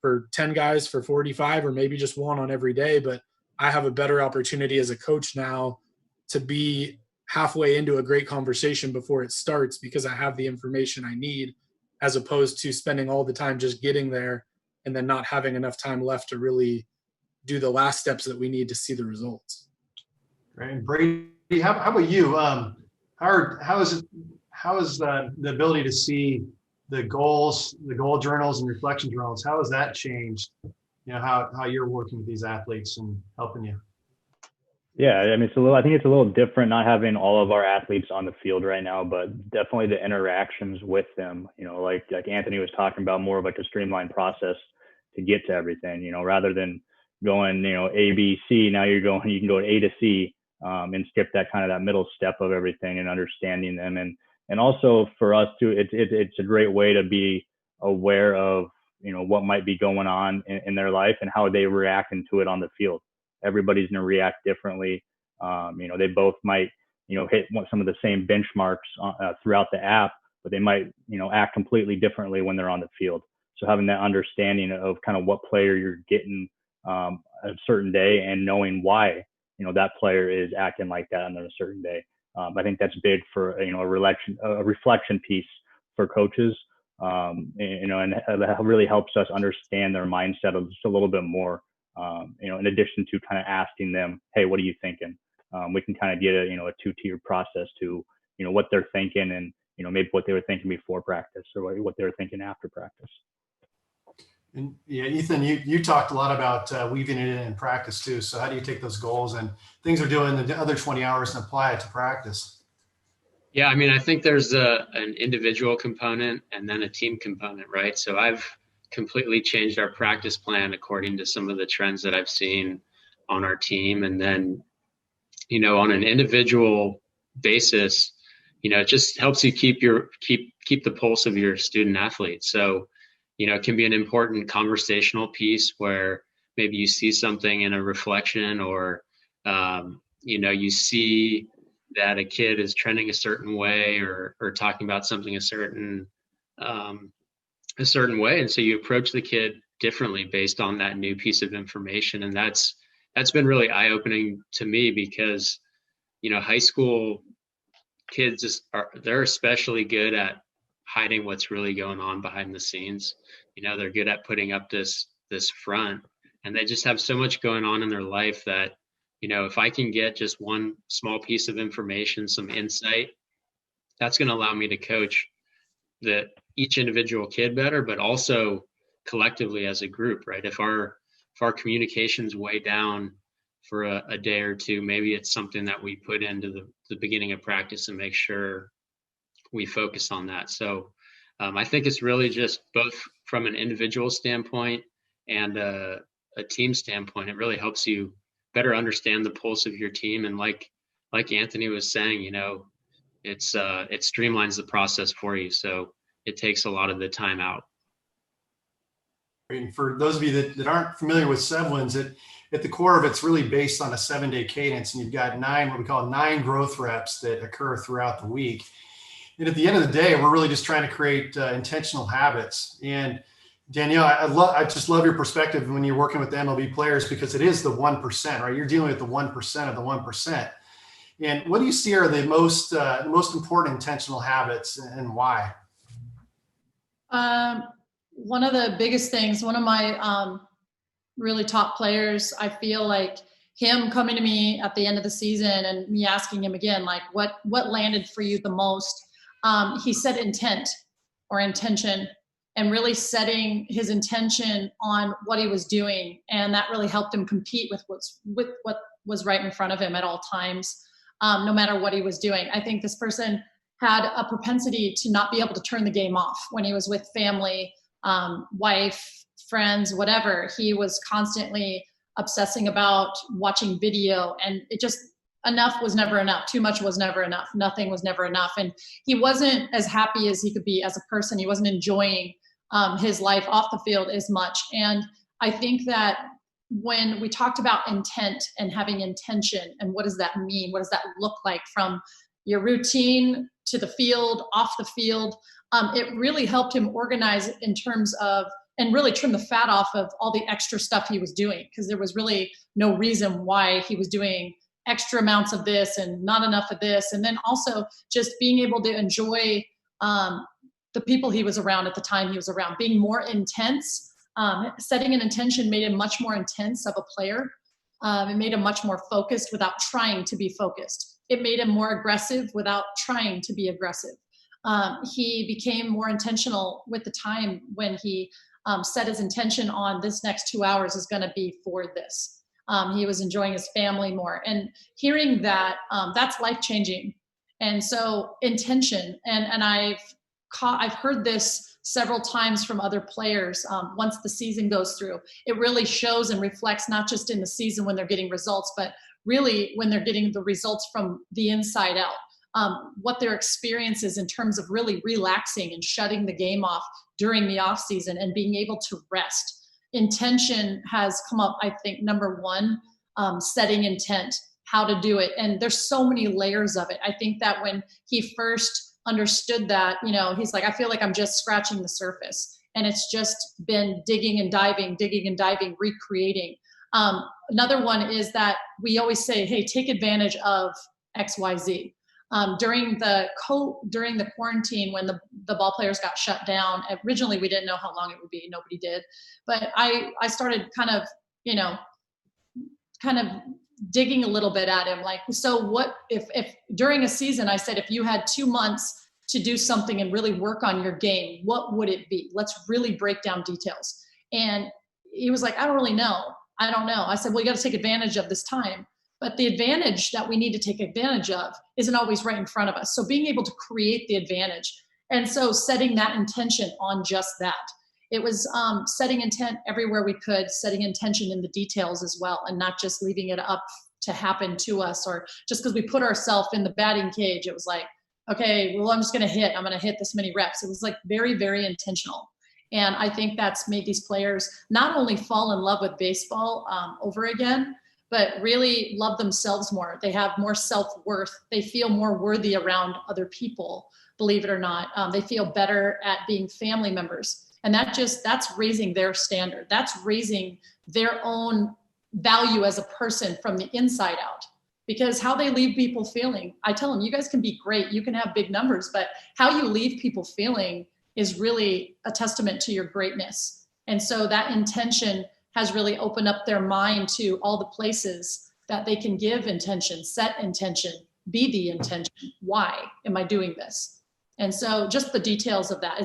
for 10 guys, for 45, or maybe just one on every day. But I have a better opportunity as a coach now to be halfway into a great conversation before it starts, because I have the information I need, as opposed to spending all the time just getting there and then not having enough time left to really do the last steps that we need to see the results. Right. And Brady, how about you? How is the ability to see the goals, the goal journals and reflection journals, how has that changed? How you're working with these athletes and helping you? Yeah, I mean, I think it's a little different not having all of our athletes on the field right now, but definitely the interactions with them, like Anthony was talking about, more of like a streamlined process to get to everything, rather than going, A, B, C. Now you can go A to C, and skip that middle step of everything and understanding them. And also for us too, it's a great way to be aware of, what might be going on in their life and how they react to it on the field. Everybody's going to react differently. They both might, hit some of the same benchmarks throughout the app, but they might, act completely differently when they're on the field. So having that understanding of kind of what player you're getting a certain day, and knowing why, that player is acting like that on a certain day. I think that's big for, a reflection piece for coaches, and that really helps us understand their mindset just a little bit more. in addition to kind of asking them, hey, what are you thinking? We can kind of get a two-tier process to, what they're thinking and, maybe what they were thinking before practice or what they were thinking after practice. And yeah, Ethan, you talked a lot about weaving it in practice too. So how do you take those goals and things are doing the other 20 hours and apply it to practice? Yeah, I mean, I think there's an individual component and then a team component, right? So I've completely changed our practice plan according to some of the trends that I've seen on our team. And then, on an individual basis, it just helps you keep the pulse of your student athlete. So, it can be an important conversational piece where maybe you see something in a reflection or, you see that a kid is trending a certain way or talking about something a certain way. And so you approach the kid differently based on that new piece of information. And that's been really eye-opening to me because, high school kids they're especially good at hiding what's really going on behind the scenes. They're good at putting up this front, and they just have so much going on in their life that, if I can get just one small piece of information, some insight, that's going to allow me to coach each individual kid better, but also collectively as a group, right? If our communication's way down for a day or two, maybe it's something that we put into the beginning of practice and make sure we focus on that. So I think it's really just both from an individual standpoint and a team standpoint. It really helps you better understand the pulse of your team. And like Anthony was saying, it streamlines the process for you. So it takes a lot of the time out. And for those of you that aren't familiar with Sevwins, at the core of it's really based on a 7-day cadence. And you've got what we call 9 growth reps that occur throughout the week. And at the end of the day, we're really just trying to create intentional habits. And Danielle, I just love your perspective when you're working with the MLB players, because it is the 1%, right? You're dealing with the 1% of the 1%. And what do you see are the most important intentional habits, and why? One of the biggest things, one of my really top players, I feel like him coming to me at the end of the season and me asking him again, like, what landed for you the most? He said intent or intention, and really setting his intention on what he was doing. And that really helped him compete with what was right in front of him at all times, no matter what he was doing. I think this person had a propensity to not be able to turn the game off when he was with family, wife, friends, whatever. He was constantly obsessing about watching video, and enough was never enough. Too much was never enough. Nothing was never enough. And he wasn't as happy as he could be as a person. He wasn't enjoying his life off the field as much. And I think that when we talked about intent and having intention, and what does that mean? What does that look like from your routine to the field, off the field? It really helped him organize in terms of, and really trim the fat off of all the extra stuff he was doing, because there was really no reason why he was doing extra amounts of this and not enough of this. And then also just being able to enjoy the people he was around at the time he was around, being more intense. Setting an intention made him much more intense of a player. It made him much more focused without trying to be focused. It made him more aggressive without trying to be aggressive. He became more intentional with the time when he set his intention on this next 2 hours is going to be for this. He was enjoying his family more, and hearing that, that's life-changing. And so intention, and I've heard this several times from other players. Once the season goes through, it really shows and reflects not just in the season when they're getting results, but really when they're getting the results from the inside out. What their experience is in terms of really relaxing and shutting the game off during the off season and being able to rest. Intention has come up, I think, number one, setting intent, how to do it. And there's so many layers of it. I think that when he first understood that, he's like, I feel like I'm just scratching the surface. And it's just been digging and diving, recreating. Another one is that we always say, hey, take advantage of XYZ. During the quarantine, when the ball players got shut down, originally we didn't know how long it would be. Nobody did. But I started kind of, kind of digging a little bit at him. Like, so what if during a season, I said, if you had 2 months to do something and really work on your game, what would it be? Let's really break down details. And he was like, I don't really know. I don't know. I said, well, you got to take advantage of this time. But the advantage that we need to take advantage of isn't always right in front of us. So being able to create the advantage. And so setting that intention on just that. It was setting intent everywhere we could, setting intention in the details as well, and not just leaving it up to happen to us, or just because we put ourselves in the batting cage, it was like, okay, well, I'm just going to hit. I'm going to hit this many reps. It was like very, very intentional. And I think that's made these players not only fall in love with baseball over again, but really love themselves more. They have more self-worth. They feel more worthy around other people, believe it or not. They feel better at being family members. And that's raising their standard. That's raising their own value as a person from the inside out. Because how they leave people feeling, I tell them, you guys can be great, you can have big numbers, but how you leave people feeling is really a testament to your greatness. And so that intention has really opened up their mind to all the places that they can give intention, set intention, be the intention. Why am I doing this? And so just the details of that,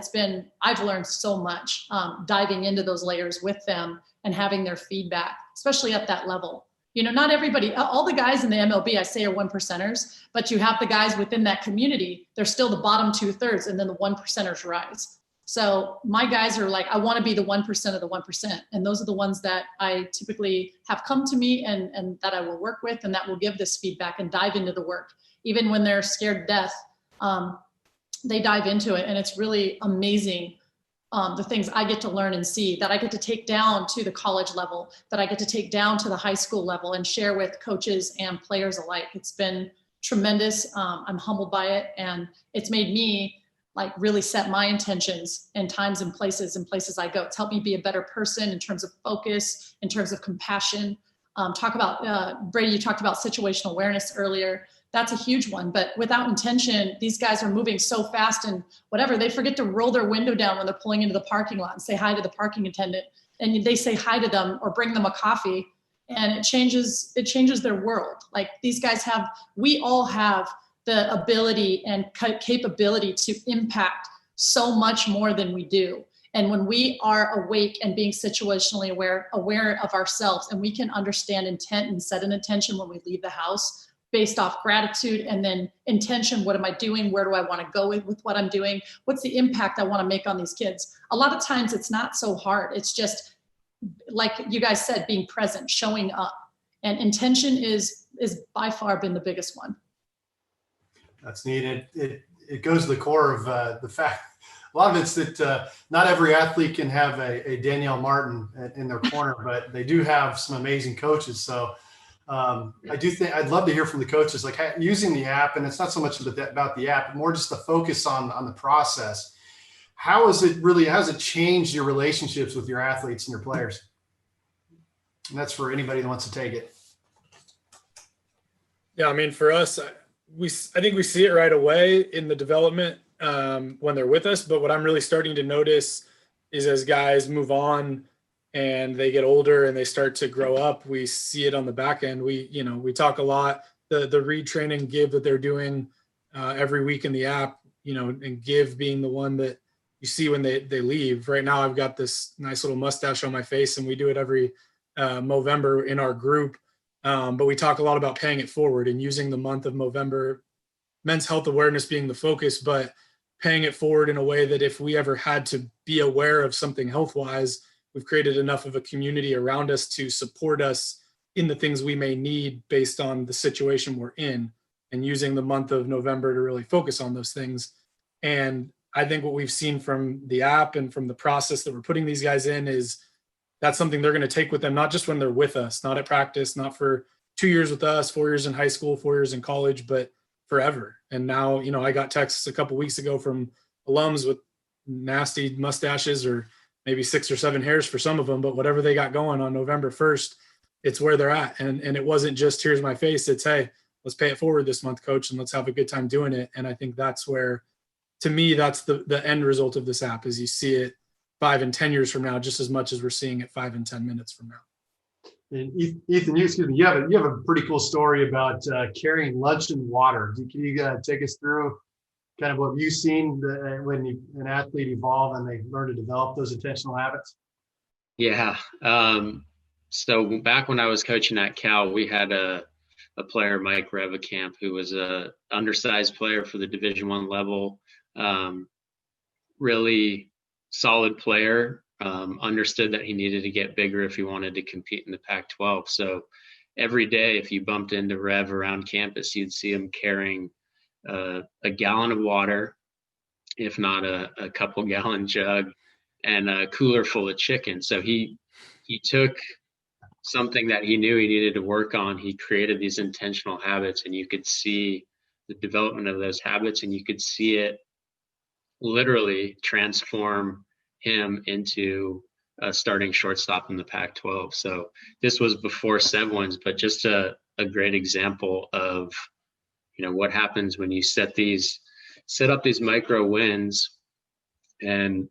I've learned so much diving into those layers with them and having their feedback, especially at that level. You know, not everybody, all the guys in the MLB, I say, are 1%ers, but you have the guys within that community, they're still the bottom 2/3, and then the 1%ers rise. So my guys are like, I want to be the 1% of the 1%. And those are the ones that I typically have come to me and that I will work with, and that will give this feedback and dive into the work. Even when they're scared to death, they dive into it. And it's really amazing. The things I get to learn and see that I get to take down to the college level, that I get to take down to the high school level and share with coaches and players alike. It's been tremendous. I'm humbled by it. And it's made me like really set my intentions and times and places I go. It's helped me be a better person in terms of focus, in terms of compassion. Talk about, Brady, you talked about situational awareness earlier. That's a huge one, but without intention, these guys are moving so fast and whatever, they forget to roll their window down when they're pulling into the parking lot and say hi to the parking attendant. And they say hi to them or bring them a coffee, and it changes their world. Like these guys we all have the ability and capability to impact so much more than we do. And when we are awake and being situationally aware of ourselves, and we can understand intent and set an intention when we leave the house, based off gratitude and then intention. What am I doing? Where do I want to go with what I'm doing? What's the impact I want to make on these kids? A lot of times it's not so hard. It's just, like you guys said, being present, showing up. And intention is by far been the biggest one. That's neat. It goes to the core of the fact, a lot of it's that not every athlete can have a Danielle Martin in their corner, but they do have some amazing coaches. So I do think I'd love to hear from the coaches, like using the app, and it's not so much about the app, but more just the focus on the process. How has it changed your relationships with your athletes and your players? And that's for anybody that wants to take it. Yeah, I mean, for us, I think we see it right away in the development when they're with us. But what I'm really starting to notice is as guys move on and they get older and they start to grow up, we see it on the back end. We talk a lot, the retraining Give that they're doing every week in the app, and Give being the one that you see when they leave. Right now, I've got this nice little mustache on my face, and we do it every Movember in our group. But we talk a lot about paying it forward and using the month of Movember, men's health awareness being the focus, but paying it forward in a way that if we ever had to be aware of something health-wise, we've created enough of a community around us to support us in the things we may need based on the situation we're in, and using the month of November to really focus on those things. And I think what we've seen from the app and from the process that we're putting these guys in is that's something they're going to take with them, not just when they're with us, not at practice, not for 2 years with us, 4 years in high school, 4 years in college, but forever. And now, I got texts a couple weeks ago from alums with nasty mustaches, or maybe 6 or 7 hairs for some of them, but whatever they got going on November 1st, it's where they're at. And it wasn't just, here's my face. It's, hey, let's pay it forward this month, coach, and let's have a good time doing it. And I think that's where, to me, that's the end result of this app, is you see it 5 and 10 years from now, just as much as we're seeing it 5 and 10 minutes from now. And Ethan, you have a pretty cool story about carrying lunch and water. Can you take us through kind of what you've seen when an athlete evolve and they learn to develop those intentional habits? Yeah. So back when I was coaching at Cal, we had a player, Mike Revakamp, who was a undersized player for the Division I level. Really solid player. Understood that he needed to get bigger if he wanted to compete in the Pac-12. So every day, if you bumped into Rev around campus, you'd see him carrying a gallon of water, if not a couple gallon jug, and a cooler full of chicken. So he took something that he knew he needed to work on. He created these intentional habits, and you could see the development of those habits, and you could see it literally transform him into a starting shortstop in the Pac-12. So this was before Sevwins, but just a great example of, what happens when you set up these micro wins. And,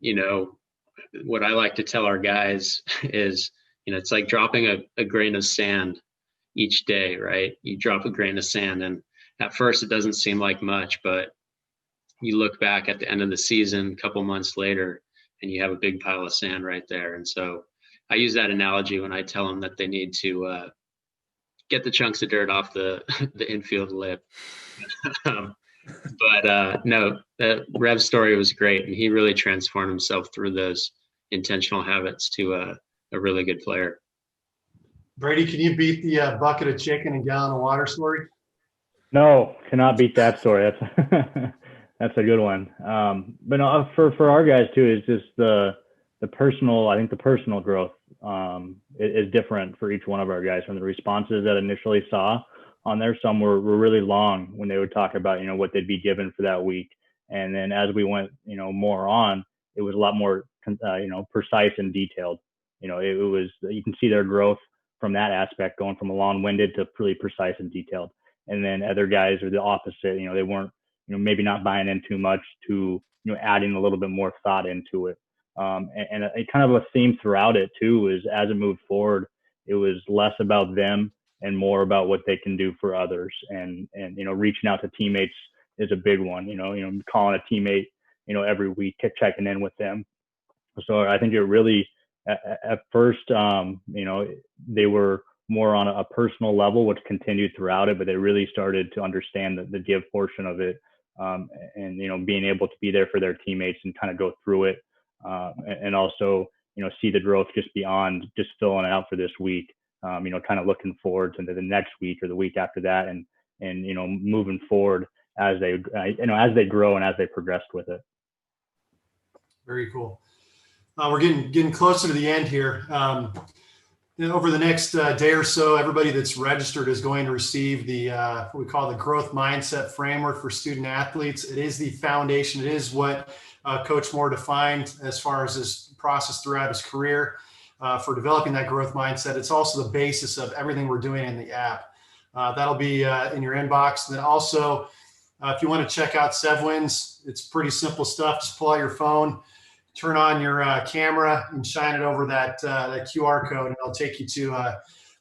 what I like to tell our guys is, it's like dropping a grain of sand each day, right? You drop a grain of sand, and at first it doesn't seem like much, but you look back at the end of the season, a couple months later, and you have a big pile of sand right there. And so I use that analogy when I tell them that they need to get the chunks of dirt off the infield lip. No, Rev's story was great, and he really transformed himself through those intentional habits to a really good player. Brady, can you beat the bucket of chicken and gallon of water story? No, cannot beat that story. That's a good one. But no, for our guys too, is just the personal. I think the personal growth is different for each one of our guys. From the responses that I initially saw on there, some were really long when they would talk about what they'd be given for that week, and then as we went more on, it was a lot more precise and detailed. It was, you can see their growth from that aspect, going from a long-winded to really precise and detailed. And then other guys are the opposite. They weren't maybe not buying in too much to adding a little bit more thought into it. And a kind of a theme throughout it too is, as it moved forward, it was less about them and more about what they can do for others. And reaching out to teammates is a big one. Calling a teammate every week, checking in with them. So I think it really, at first, they were more on a personal level, which continued throughout it, but they really started to understand the give portion of it, and being able to be there for their teammates and kind of go through it, and also see the growth just beyond just filling out for this week, kind of looking forward to the next week or the week after that, and moving forward as they grow and as they progressed with it. Very cool. We're getting closer to the end here. Over the next day or so, everybody that's registered is going to receive the what we call the growth mindset framework for student athletes. It is the foundation. It is what Coach Moore defined as far as his process throughout his career for developing that growth mindset. It's also the basis of everything we're doing in the app. That'll be in your inbox. And then also, if you want to check out Sevwins, it's pretty simple stuff. Just pull out your phone, turn on your camera, and shine it over that QR code, and it'll take you to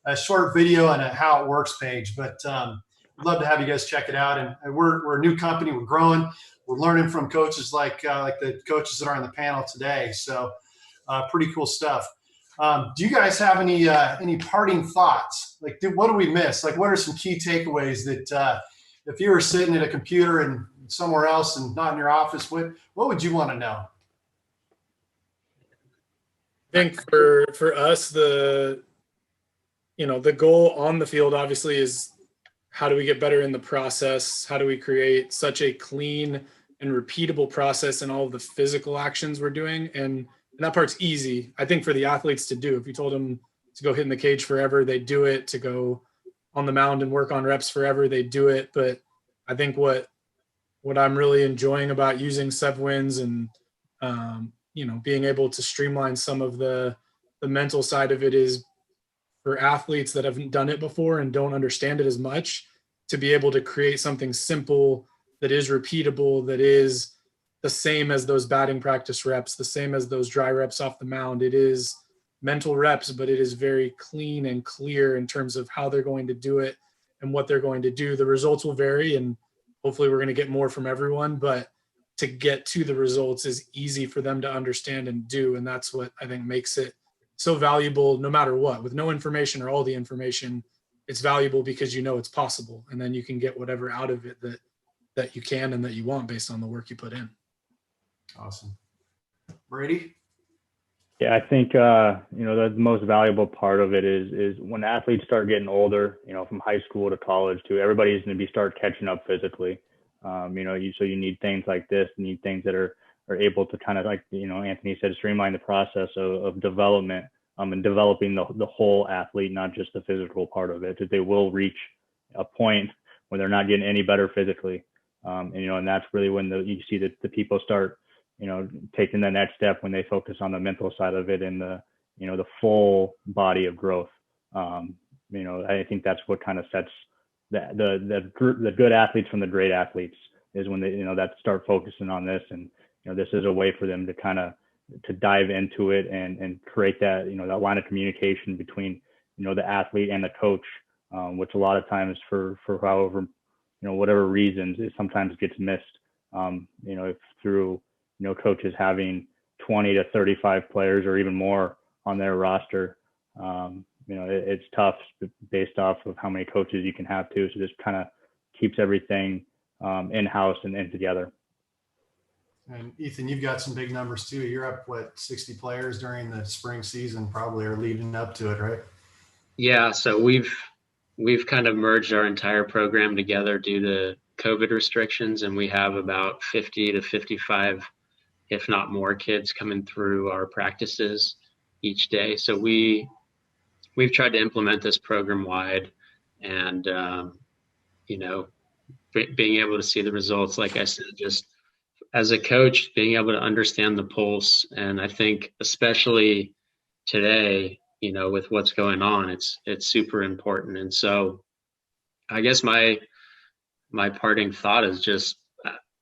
a short video and a how it works page. But I'd love to have you guys check it out. And we're a new company. We're growing. We're learning from coaches like the coaches that are on the panel today. So pretty cool stuff. Do you guys have any parting thoughts? Like, what do we miss? Like, what are some key takeaways that if you were sitting at a computer and somewhere else and not in your office, what would you want to know? I think for us, the goal on the field obviously is, how do we get better in the process? How do we create such a clean and repeatable process in all of the physical actions we're doing? And that part's easy, I think, for the athletes to do. If you told them to go hit in the cage forever, they do it. To go on the mound and work on reps forever, they do it. But I think what I'm really enjoying about using Sevwins and being able to streamline some of the mental side of it is, for athletes that haven't done it before and don't understand it as much, to be able to create something simple that is repeatable, that is the same as those batting practice reps, the same as those dry reps off the mound. It is mental reps, but it is very clean and clear in terms of how they're going to do it and what they're going to do. The results will vary, and hopefully we're going to get more from everyone, but to get to the results is easy for them to understand and do. And that's what I think makes it so valuable no matter what. With no information or all the information, it's valuable because you know it's possible. And then you can get whatever out of it that you can and that you want based on the work you put in. Awesome. Brady? Yeah, I think the most valuable part of it is when athletes start getting older, from high school to college too. Everybody's going to start catching up physically. So you need things like this. You need things that are able to kind of, like Anthony said, streamline the process of development and developing the whole athlete, not just the physical part of it. That they will reach a point where they're not getting any better physically, and that's really when you see that the people start taking the next step when they focus on the mental side of it and the full body of growth. I think that's what kind of sets the good athletes from the great athletes, is when they, that start focusing on this. And, this is a way for them to kind of to dive into it and create that, that line of communication between, the athlete and the coach, which a lot of times for however, whatever reasons, it sometimes gets missed, if through, coaches having 20 to 35 players or even more on their roster. It's tough based off of how many coaches you can have too. So just kind of keeps everything in-house and together. And Ethan, you've got some big numbers too. You're up, 60 players during the spring season, probably, or leading up to it, right? Yeah. So we've kind of merged our entire program together due to COVID restrictions, and we have about 50 to 55, if not more, kids coming through our practices each day. So we've tried to implement this program wide, and being able to see the results, like I said, just as a coach, being able to understand the pulse. And I think especially today, with what's going on, it's super important. And so I guess my parting thought is just,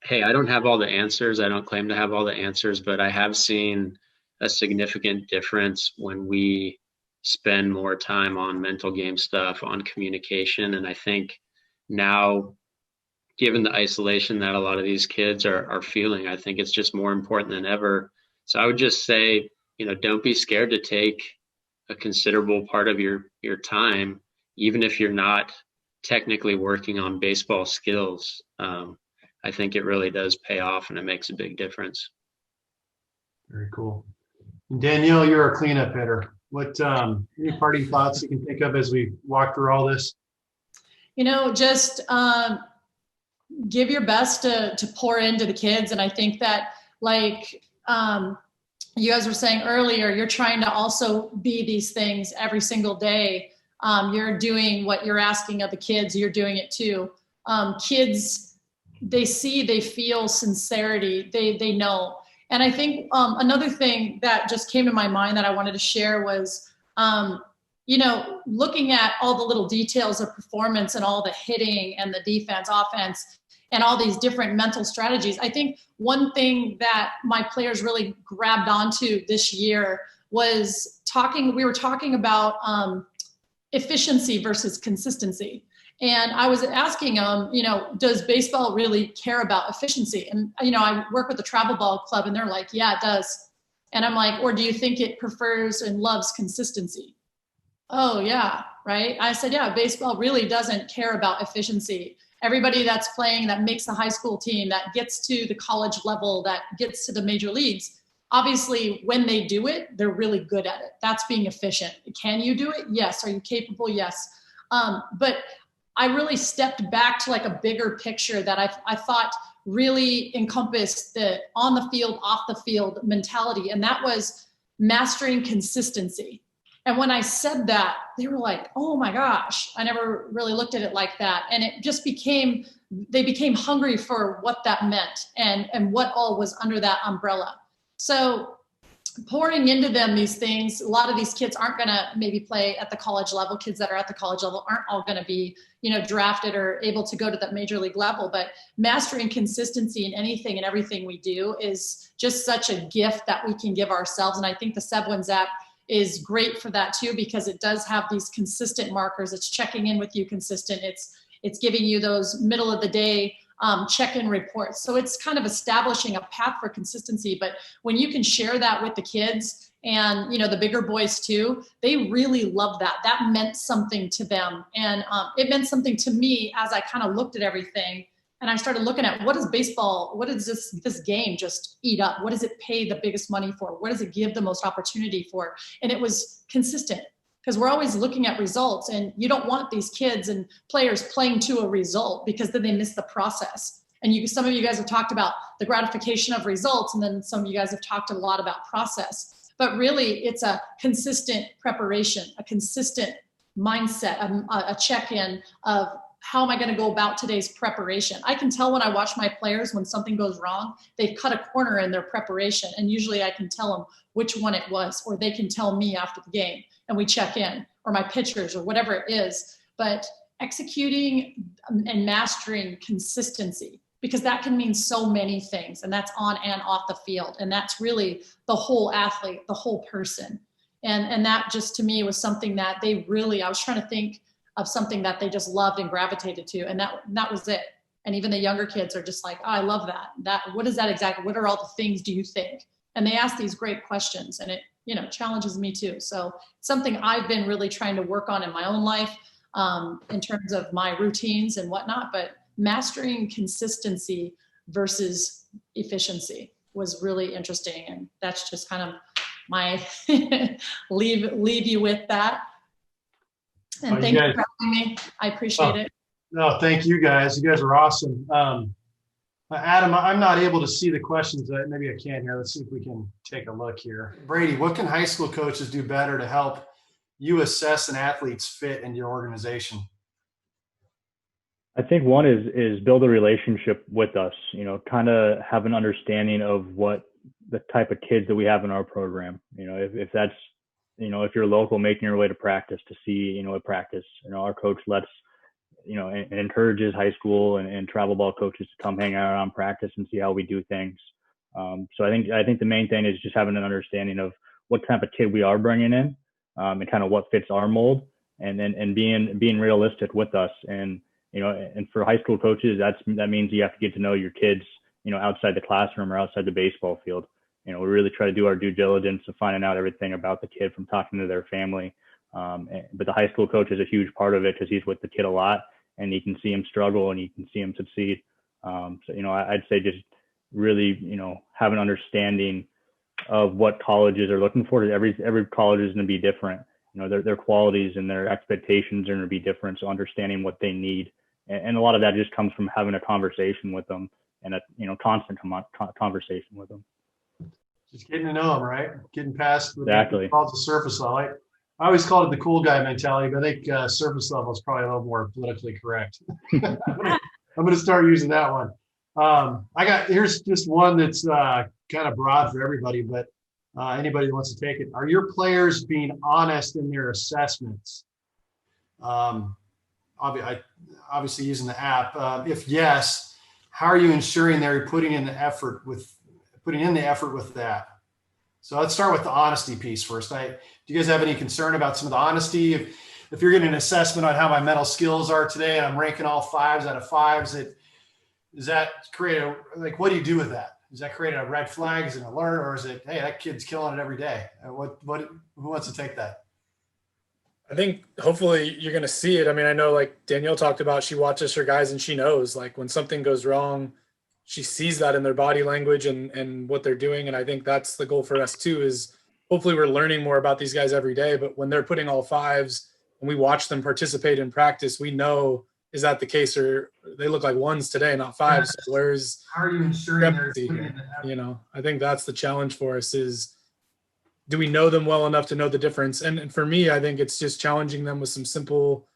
hey, I don't have all the answers. I don't claim to have all the answers, but I have seen a significant difference when we spend more time on mental game stuff, on communication. And I think now, given the isolation that a lot of these kids are feeling, I think it's just more important than ever. So I would just say, don't be scared to take a considerable part of your time, even if you're not technically working on baseball skills. I think it really does pay off, and it makes a big difference. Very cool. And Danielle, you're a cleanup hitter. What any parting thoughts you can think of as we walk through all this? Just give your best to pour into the kids. And I think that, like you guys were saying earlier, you're trying to also be these things every single day. You're doing what you're asking of the kids. You're doing it too. Kids, they see, they feel sincerity. They know. And I think another thing that just came to my mind that I wanted to share was, looking at all the little details of performance and all the hitting and the defense, offense, and all these different mental strategies. I think one thing that my players really grabbed onto this year was we were talking about efficiency versus consistency. And I was asking them, does baseball really care about efficiency? And, I work with the travel ball club, and they're like, yeah, it does. And I'm like, or do you think it prefers and loves consistency? Oh, yeah, right. I said, yeah, baseball really doesn't care about efficiency. Everybody that's playing, that makes the high school team, that gets to the college level, that gets to the major leagues, obviously when they do it, they're really good at it. That's being efficient. Can you do it? Yes. Are you capable? Yes. But I really stepped back to like a bigger picture that I thought really encompassed the on the field, off the field mentality. And that was mastering consistency. And when I said that, they were like, oh my gosh, I never really looked at it like that. And it just they became hungry for what that meant and what all was under that umbrella. So pouring into them these things, a lot of these kids aren't going to maybe play at the college level. Kids that are at the college level aren't all going to be, drafted or able to go to that major league level. But mastering consistency in anything and everything we do is just such a gift that we can give ourselves. And I think the Sevwins app is great for that too, because it does have these consistent markers. It's checking in with you consistent. It's giving you those middle of the day check-in reports. So it's kind of establishing a path for consistency. But when you can share that with the kids and, you know, the bigger boys too, they really love that. That meant something to them. And it meant something to me as I kind of looked at everything. And I started looking at, what is baseball, what does this game just eat up? What does it pay the biggest money for? What does it give the most opportunity for? And it was consistent, because we're always looking at results, and you don't want these kids and players playing to a result, because then they miss the process. And some of you guys have talked about the gratification of results, and then some of you guys have talked a lot about process. But really, it's a consistent preparation, a consistent mindset, a check-in of, how am I going to go about today's preparation? I can tell when I watch my players when something goes wrong, they've cut a corner in their preparation. And usually I can tell them which one it was, or they can tell me after the game and we check in, or my pitchers, or whatever it is. But executing and mastering consistency, because that can mean so many things, and that's on and off the field. And that's really the whole athlete, the whole person. And that just, to me, was something that they really, I was trying to think of something that they just loved and gravitated to. And that was it. And even the younger kids are just like, oh, I love that. What is that exactly? What are all the things do you think? And they ask these great questions, and it, you know, challenges me too. So it's something I've been really trying to work on in my own life, in terms of my routines and whatnot. But mastering consistency versus efficiency was really interesting. And that's just kind of my leave you with that. And thank you for having me. I appreciate it. No, thank you guys. You guys are awesome. Adam, I'm not able to see the questions. Maybe I can here. Let's see if we can take a look here. Brady, what can high school coaches do better to help you assess an athlete's fit in your organization? I think one is build a relationship with us, you know, kind of have an understanding of what the type of kids that we have in our program. You know, if that's, you know, if you're local, making your way to practice to see, you know, a practice, you know, our coach lets, you know, and encourages high school and travel ball coaches to come hang out on practice and see how we do things. So I think the main thing is just having an understanding of what type of kid we are bringing in, and kind of what fits our mold, and then being realistic with us. And, you know, and for high school coaches, that means you have to get to know your kids, you know, outside the classroom or outside the baseball field. You know, we really try to do our due diligence of finding out everything about the kid from talking to their family. But the high school coach is a huge part of it, because he's with the kid a lot, and you can see him struggle and you can see him succeed. So, you know, I'd say just really, you know, have an understanding of what colleges are looking for. Every college is going to be different. You know, their qualities and their expectations are going to be different. So understanding what they need. And a lot of that just comes from having a conversation with them, and a, you know, constant conversation with them. Just getting to know them, right? Getting past Exactly. the surface level. I always called it the cool guy mentality, but I think surface level is probably a little more politically correct. I'm going to start using that one. Here's just one that's kind of broad for everybody, but anybody who wants to take it. Are your players being honest in their assessments? Obviously using the app. If yes, how are you ensuring they're putting in the effort with that? So let's start with the honesty piece first. Do you guys have any concern about some of the honesty? If you're getting an assessment on how my mental skills are today, and I'm ranking all 5s out of 5s, does that create what do you do with that? Does that create a red flag? Is it an alert, or is it, hey, that kid's killing it every day? Who wants to take that? I think hopefully you're going to see it. I mean, I know like Danielle talked about, she watches her guys and she knows like when something goes wrong, she sees that in their body language and what they're doing. And I think that's the goal for us too, is hopefully we're learning more about these guys every day, but when they're putting all 5s and we watch them participate in practice, we know, is that the case, or they look like 1s today, not 5s. So where's, how are you ensuring they're putting in the effort? You know, I think that's the challenge for us is, do we know them well enough to know the difference? And for me, I think it's just challenging them with some simple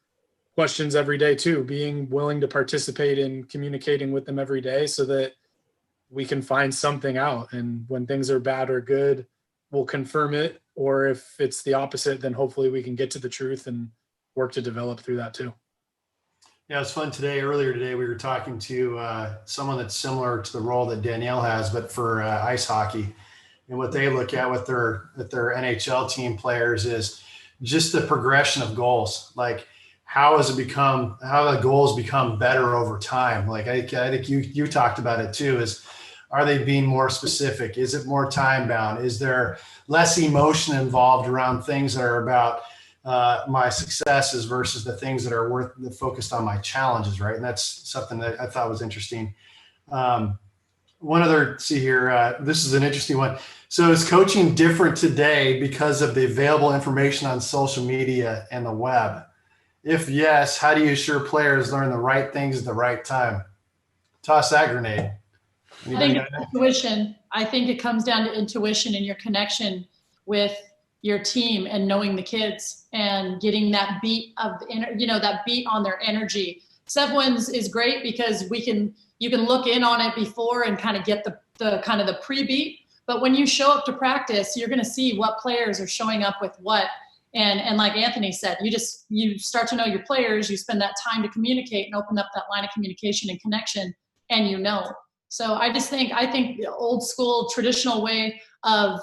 questions every day too, being willing to participate in communicating with them every day so that we can find something out. And when things are bad or good, we'll confirm it. Or if it's the opposite, then hopefully we can get to the truth and work to develop through that too. Yeah, it was fun today. Earlier today, we were talking to someone that's similar to the role that Danielle has, but for ice hockey. and what they look at with their NHL team players is just the progression of goals. Like how the goals become better over time. Like I think you talked about it too, is are they being more specific? Is it more time bound? Is there less emotion involved around things that are about my successes versus the things that are focused on my challenges, right? And that's something that I thought was interesting. One other, see here, this is an interesting one. So is coaching different today because of the available information on social media and the web? If yes, how do you ensure players learn the right things at the right time? Toss that grenade. I think it's intuition. I think it comes down to intuition and your connection with your team and knowing the kids and getting that beat of that beat on their energy. Sevwins is great because you can look in on it before and kind of get the kind of the pre-beat. But when you show up to practice, you're going to see what players are showing up with what. And like Anthony said, you start to know your players, you spend that time to communicate and open up that line of communication and connection, and So I think the old school traditional way of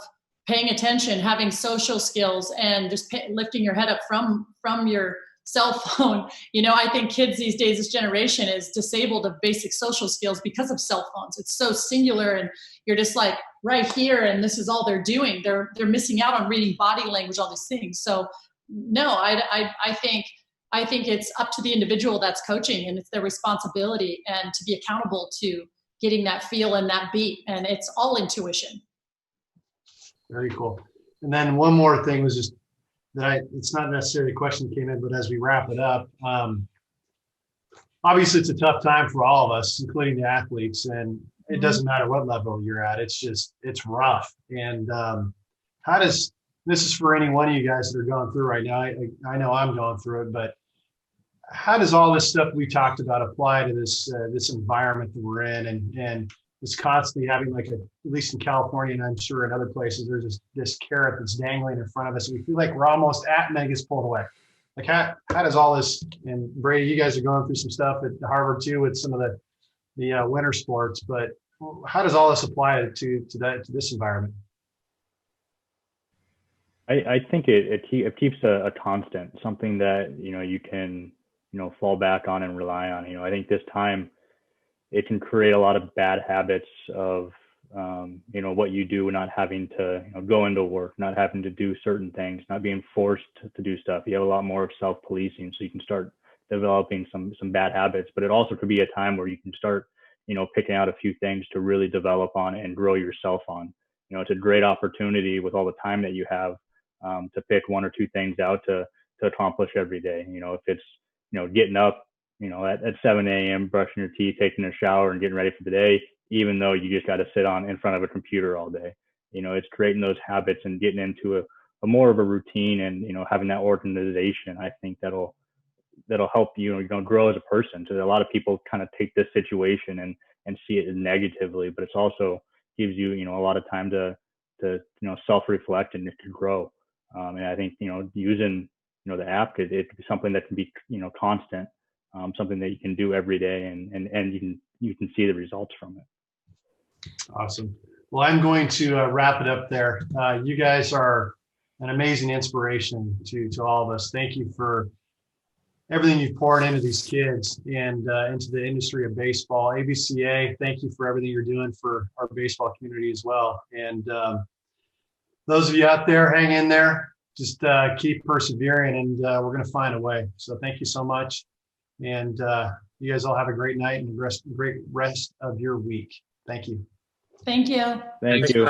paying attention, having social skills, and just lifting your head up from your cell phone. I think kids these days, this generation is disabled of basic social skills because of cell phones. It's so singular and you're just like right here and this is all they're doing. They're missing out on reading body language, all these things. So no, I think it's up to the individual that's coaching, and it's their responsibility and to be accountable to getting that feel and that beat. And it's all intuition. Very cool. And then one more thing was just it's not necessarily a question that came in, but as we wrap it up, obviously it's a tough time for all of us, including the athletes, and it doesn't matter what level you're at. It's rough. And this is for any one of you guys that are going through right now. I know I'm going through it, but how does all this stuff we talked about apply to this environment that we're in, and it's constantly having, like, at least in California, and I'm sure in other places, there's this carrot that's dangling in front of us. We feel like we're almost at, and then it gets pulled away. Like how does all this, and Brady, you guys are going through some stuff at Harvard too with some of the winter sports, but how does all this apply to this environment? I think it keeps a constant, something that, you can, fall back on and rely on. I think this time it can create a lot of bad habits of, what you do, not having to go into work, not having to do certain things, not being forced to do stuff. You have a lot more of self-policing, so you can start developing some bad habits. But it also could be a time where you can start, picking out a few things to really develop on and grow yourself on. It's a great opportunity with all the time that you have to pick one or two things out to accomplish every day. If it's, getting up, at 7 a.m., brushing your teeth, taking a shower and getting ready for the day, even though you just got to sit in front of a computer all day. It's creating those habits and getting into a more of a routine and, having that organization. I think that'll help you, grow as a person. So a lot of people kind of take this situation and see it negatively, but it's also gives you, a lot of time to self-reflect and to grow. And I think, using, the app, it could be something that can be, constant, something that you can do every day, and you can see the results from it. Awesome. Well, I'm going to wrap it up there. You guys are an amazing inspiration to all of us. Thank you for everything you've poured into these kids and into the industry of baseball. ABCA, thank you for everything you're doing for our baseball community as well. And those of you out there, hang in there. Just keep persevering, and we're going to find a way. So thank you so much. And you guys all have a great night and a great rest of your week. Thank you. Thank you. Thank you.